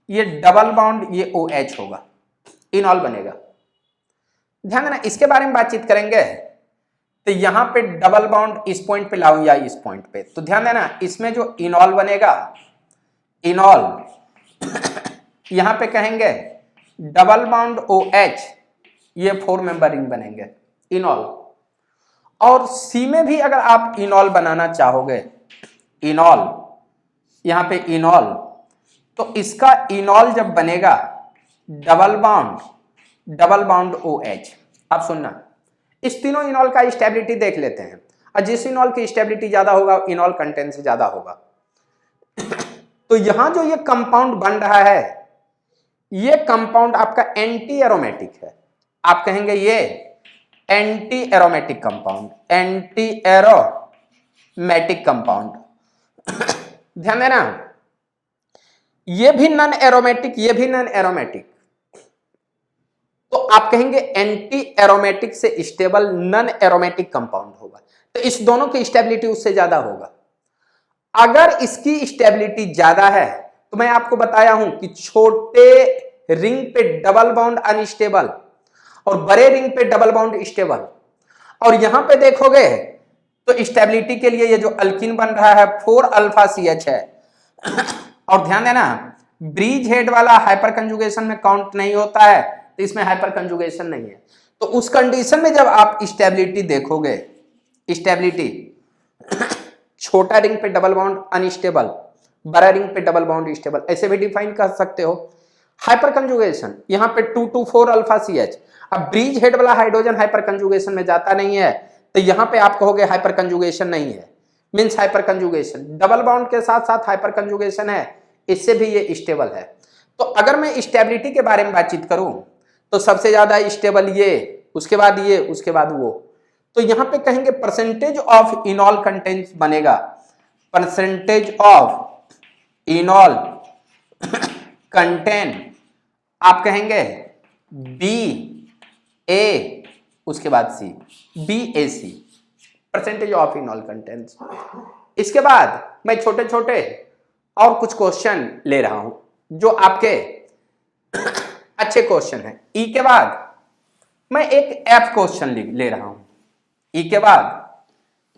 ये डबल बॉन्ड, ये OH होगा, इनॉल बनेगा। ध्यान देना, इसके बारे में बातचीत करेंगे तो यहां पे डबल बॉन्ड इस पॉइंट पे लाऊं या इस पॉइंट पे, तो ध्यान देना इसमें जो इनॉल बनेगा, इनॉल यहां पे कहेंगे डबल बॉन्ड OH, ये 4 मेंबर रिंग बनेंगे इनॉल। और C में भी अगर आप इनॉल बनाना चाहोगे, इनॉल, यहां पे इनॉल, तो इसका इनॉल जब बनेगा डबल बॉन्ड OH। अब सुनना, इस तीनों इनॉल का स्टेबिलिटी देख लेते हैं, और जिस इनॉल की स्टेबिलिटी ज्यादा होगा इनॉल कंटेंट से ज्यादा होगा। तो यहां जो ये कंपाउंड बन रहा है, ये कंपाउंड आपका एंटी एरोमेटिक है। आप कहेंगे ये anti aromatic compound, anti aromatic compound. ध्यान देना, ये भी नॉन एरोमेटिक, ये भी नॉन एरोमेटिक, तो आप कहेंगे एंटी एरोमेटिक से स्टेबल नॉन एरोमेटिक कंपाउंड होगा, तो इस दोनों की स्टेबिलिटी उससे ज्यादा होगा। अगर इसकी स्टेबिलिटी ज्यादा है तो मैं आपको बताया हूं कि छोटे रिंग पे डबल बॉन्ड अनस्टेबल और बड़े रिंग पे डबल बॉन्ड स्टेबल। और यहां पे देखोगे तो स्टेबिलिटी के लिए ये जो अल्कीन बन रहा है 4 अल्फा CH है। और ध्यान देना, ब्रिज हेड वाला हाइपर कंजुगेशन में काउंट नहीं होता है, तो इसमें हाइपर कंजुगेशन नहीं है। तो उस कंडीशन में जब आप स्टेबिलिटी देखोगे, स्टेबिलिटी छोटा रिंग पे डबल बॉन्ड अनस्टेबल, बड़ा रिंग पे डबल बॉन्ड स्टेबल, ऐसे भी डिफाइन कर सकते हो। हाइपर कंजुगेशन यहां पे 2 to 4 अल्फा CH। अब ब्रिज हेड वाला हाइड्रोजन हाइपर कंजुगेशन में जाता नहीं है, तो यहां पे आप कहोगे हाइपर कंजुगेशन नहीं है, means hyper conjugation. Double bond के साथ साथ हाइपर कंजुगेशन है, इससे भी ये स्टेबल है। तो अगर मैं स्टेबिलिटी के बारे में बातचीत करूं तो सबसे ज्यादा स्टेबल ये, उसके बाद ये, उसके बाद वो। तो यहां पे कहेंगे परसेंटेज ऑफ इनॉल कंटेंट बनेगा, परसेंटेज ऑफ इनॉल कंटेंट आप कहेंगे BA, उसके बाद C, BAC, percentage of इनॉल contents. इसके बाद मैं छोटे छोटे और कुछ क्वेश्चन ले रहा हूं जो आपके अच्छे क्वेश्चन हैं। E के बाद मैं एक F क्वेश्चन ले रहा हूं, E के बाद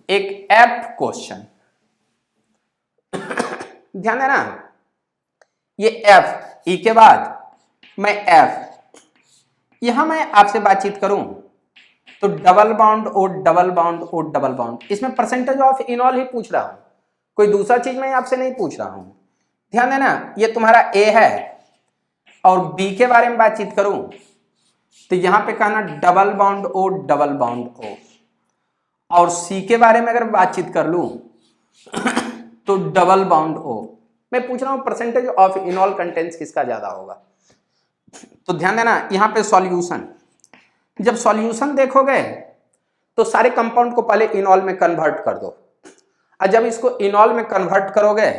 एक F क्वेश्चन। ध्यान देना, ये F, E के बाद मैं F। यहां मैं आपसे बातचीत करूं तो डबल बॉन्ड और डबल बॉन्ड और डबल बॉन्ड, इसमें परसेंटेज ऑफ इनॉल ही पूछ रहा हूं, कोई दूसरा चीज मैं आपसे नहीं पूछ रहा हूं। ध्यान देना, ये तुम्हारा A है और B के बारे में बातचीत करूं तो यहां पे कहना double bond O double bond O, और C के बारे में अगर बातचीत कर लूं तो डबल बॉन्ड O। मैं पूछ रहा हूं परसेंटेज ऑफ इनॉल कंटेंट्स किसका ज्यादा होगा। तो ध्यान देना, यहां पे सॉल्यूशन, जब सॉल्यूशन देखोगे तो सारे कंपाउंड को पहले इनॉल में कन्वर्ट कर दो, और जब इसको इनॉल में कन्वर्ट करोगे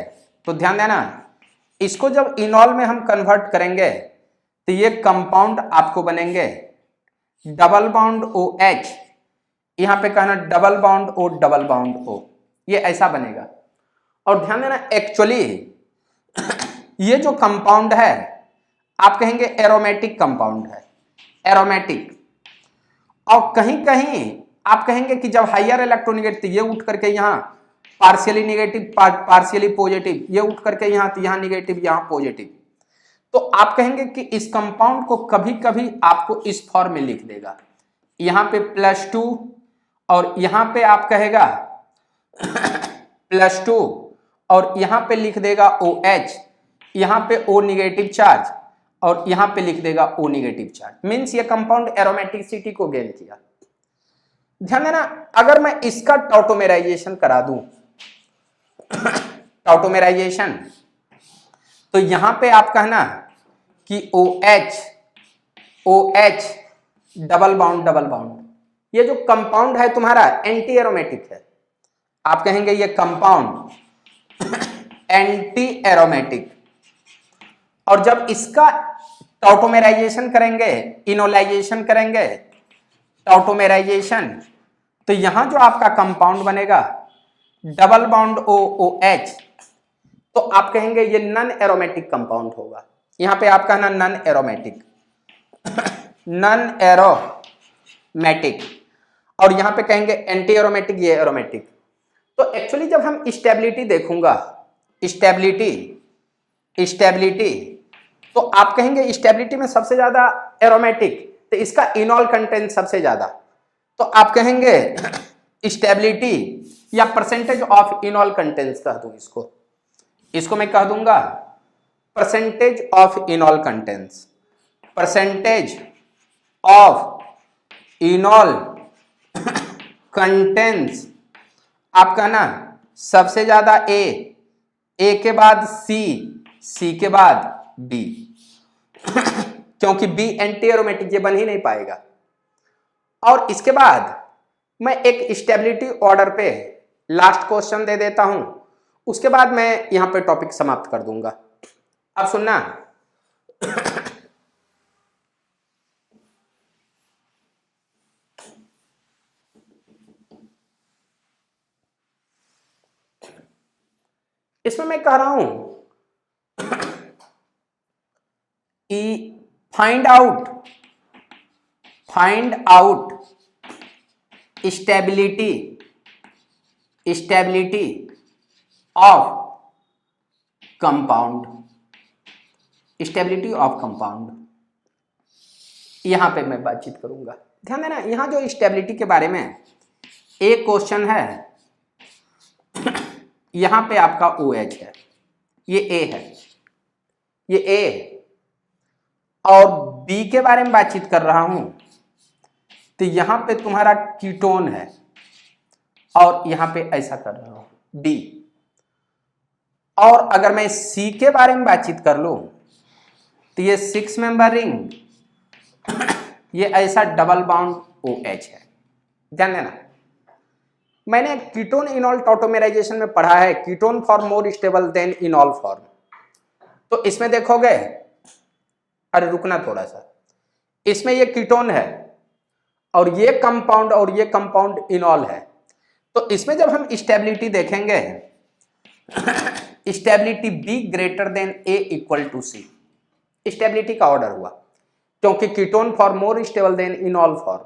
तो ध्यान देना, इसको जब इनॉल में हम कन्वर्ट करेंगे तो ये कंपाउंड आपको बनेंगे डबल बॉन्ड OH, यहां पे कहना double bond O double bond O, ये ऐसा बनेगा। और ध्यान देना, एक्चुअली ये जो कंपाउंड है आप कहेंगे एरोमेटिक कंपाउंड है, एरोमेटिक। और कहीं कहीं आप कहेंगे कि जब हायर इलेक्ट्रोनेगेटिव, ये उठ करके यहाँ पार्शियली नेगेटिव पार्शियली पॉजिटिव, ये उठ करके यहाँ तो यहाँ नेगेटिव यहाँ पॉजिटिव, तो आप कहेंगे कि इस कंपाउंड को कभी कभी आपको इस फॉर्म में लिख देगा, यहाँ पे +2 और यहाँ पे आप कहेगा +2 और यहाँ पे लिख देगा OH, यहाँ पे O नेगेटिव चार्ज और यहाँ पे लिख देगा O नेगेटिव चार्ज, मीन्स ये कंपाउंड एरोमेटिसिटी को गेन किया। ध्यान देना, अगर मैं इसका टॉटोमेराइजेशन करा दूं टॉटोमेराइजेशन, तो यहां पे आप कहना कि OH डबल बॉन्ड, ये जो कंपाउंड है तुम्हारा एंटी एरोमेटिक है, आप कहेंगे ये कंपाउंड एंटी एरोमेटिक। और जब इसका टॉटोमेराइजेशन करेंगे, इनोलाइजेशन करेंगे, टॉटोमेराइजेशन, तो यहां जो आपका कंपाउंड बनेगा डबल बॉन्ड OH, तो आप कहेंगे ये नॉन एरोमेटिक कंपाउंड होगा। यहां पे आप कहना नॉन एरोमेटिक नॉन एरोमेटिक, और यहां पे कहेंगे एंटी एरोमेटिक, ये एरोमेटिक। तो एक्चुअली जब हम स्टेबिलिटी देखूंगा, स्टेबिलिटी, तो आप कहेंगे स्टेबिलिटी में सबसे ज्यादा एरोमेटिक, तो इसका इनॉल कंटेंट सबसे ज्यादा, तो आप कहेंगे स्टेबिलिटी या परसेंटेज ऑफ इनॉल कंटेंट्स कह दूं इसको मैं कह दूंगा percentage of इनॉल contents, percentage of इनॉल contents. आप कहना सबसे ज्यादा ए के बाद सी के बाद बी क्योंकि बी एंटी एरोमेटिक, ये बन ही नहीं पाएगा। और इसके बाद मैं एक स्टेबिलिटी ऑर्डर पे लास्ट क्वेश्चन दे देता हूं, उसके बाद मैं यहां पे टॉपिक समाप्त कर दूंगा। अब सुनना, इसमें मैं कह रहा हूं find out stability of compound, stability of compound, यहां पे मैं बातचीत करूंगा। ध्यान देना, यहां जो स्टेबिलिटी के बारे में एक क्वेश्चन है, यहां पे आपका OH है, ये A है, ये A है, और B के बारे में बातचीत कर रहा हूं तो यहां पे तुम्हारा कीटोन है, और यहां पे ऐसा कर रहा हूं D। और अगर मैं C के बारे में बातचीत कर लूं तो ये 6 मेंबर रिंग, ये ऐसा डबल बाउंड OH है। ध्यान देना, मैंने कीटोन इनॉल टॉटोमेराइजेशन में पढ़ा है, ketone form more stable than enol form. तो इसमें देखोगे, अरे रुकना थोड़ा सा, इसमें ये कीटोन है और ये कंपाउंड इनॉल है। तो इसमें जब हम स्टेबिलिटी देखेंगे, stability B greater than A equal to C, stability का ऑर्डर हुआ, क्योंकि ketone form more stable than enol form.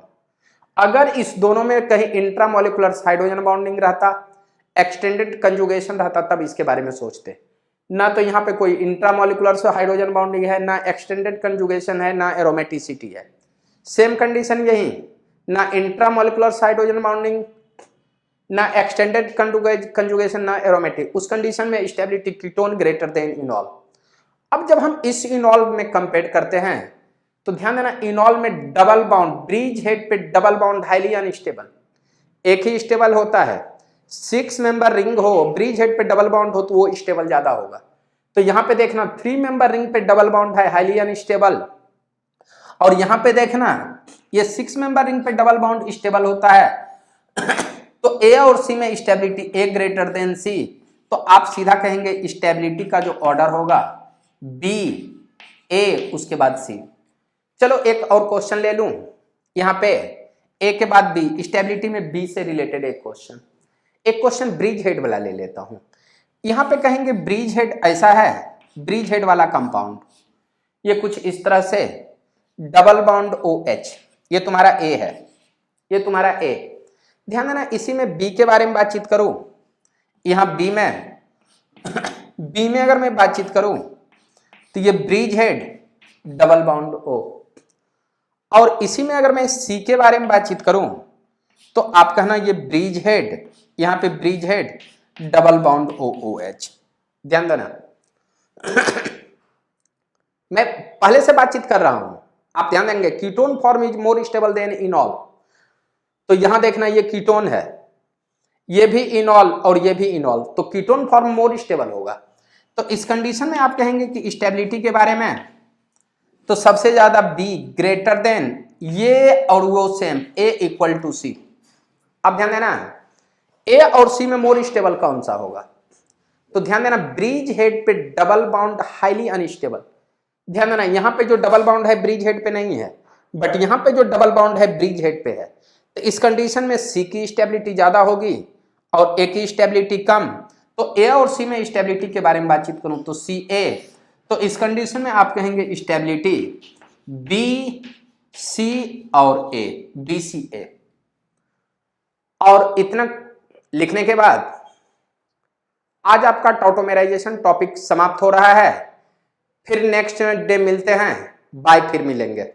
अगर इस दोनों में कहीं इंट्रामोलिकुलर हाइड्रोजन बॉन्डिंग रहता, एक्सटेंडेड कंजुगेशन रहता, तब इसके बारे में सोचते। ना तो यहाँ पे कोई इंट्रामोलिकुलर से हाइड्रोजन बॉन्डिंग है, ना एक्सटेंडेड कंजुगेशन है, ना एरोमेटिसिटी है। सेम कंडीशन यही, ना इंट्रामोलिकुलर हाइड्रोजन बॉन्डिंग, ना एक्सटेंडेड कंजुगेशन, ना एरोमेटिक। उस कंडीशन में स्टेबिलिटी कीटोन ग्रेटर देन इनॉल। अब जब हम इस इनॉल में कंपेयर करते हैं तो ध्यान देना, इनॉल में डबल बाउंड, ब्रिज हेड पे डबल बाउंड हाईली अनस्टेबल, एक ही स्टेबल होता है। 6 मेंबर रिंग हो, ब्रिज हेड पे डबल बाउंड हो तो वो स्टेबल ज्यादा होगा। तो यहां पे देखना 3 मेंबर रिंग पे डबल बाउंड है, हाईली अनस्टेबल, और यहां पे देखना ये 6 मेंबर रिंग पे डबल बाउंड स्टेबल होता है। तो A और C में stability A greater than C, तो आप सीधा कहेंगे स्टेबिलिटी का जो ऑर्डर होगा B A उसके बाद C। चलो एक और क्वेश्चन ले लूं, यहां पे A के बाद B, स्टेबिलिटी में B से रिलेटेड एक क्वेश्चन ब्रिज हेड वाला ले लेता हूं। यहां पे कहेंगे ब्रिज हेड ऐसा है, ब्रिज हेड वाला कंपाउंड ये कुछ इस तरह से डबल बाउंड OH, ये तुम्हारा A है, ये तुम्हारा A। ध्यान देना, इसी में B के बारे में बातचीत करूं, यहां B में अगर मैं बातचीत करूं तो ये bridge head double bond O, और इसी में अगर मैं C के बारे में बातचीत करूं तो आप कहना ये ब्रिज हेड, यहां पे bridge head double bond OH। ध्यान देना, मैं पहले से बातचीत कर रहा हूं, आप ध्यान देंगे ketone form is more stable than इनॉल। तो यहां देखना ये कीटोन है, ये भी इनॉल और ये भी इनॉल, तो कीटोन फॉर्म मोर स्टेबल होगा। तो इस कंडीशन में आप कहेंगे कि स्टेबिलिटी के बारे में तो सबसे ज्यादा B ग्रेटर देन ये और वो same A equal to C। अब ध्यान देना, A और C में मोर स्टेबल कौन सा होगा? तो ध्यान देना, ब्रिज हेड पे डबल बाउंड हाईली अनस्टेबल। ध्यान देना, यहां पे जो डबल बाउंड है ब्रिज हेड पे नहीं है, बट यहां पे जो डबल बाउंड है ब्रिज हेड पे है। तो इस कंडीशन में C की स्टेबिलिटी ज्यादा होगी और A की स्टेबिलिटी कम। तो A और C में स्टेबिलिटी के बारे में बातचीत करूं तो CA, तो इस कंडीशन में आप कहेंगे स्टेबिलिटी BC और A, BCA। और इतना लिखने के बाद आज आपका टॉटोमेराइजेशन टॉपिक समाप्त हो रहा है। फिर नेक्स्ट डे मिलते हैं, बाय, फिर मिलेंगे।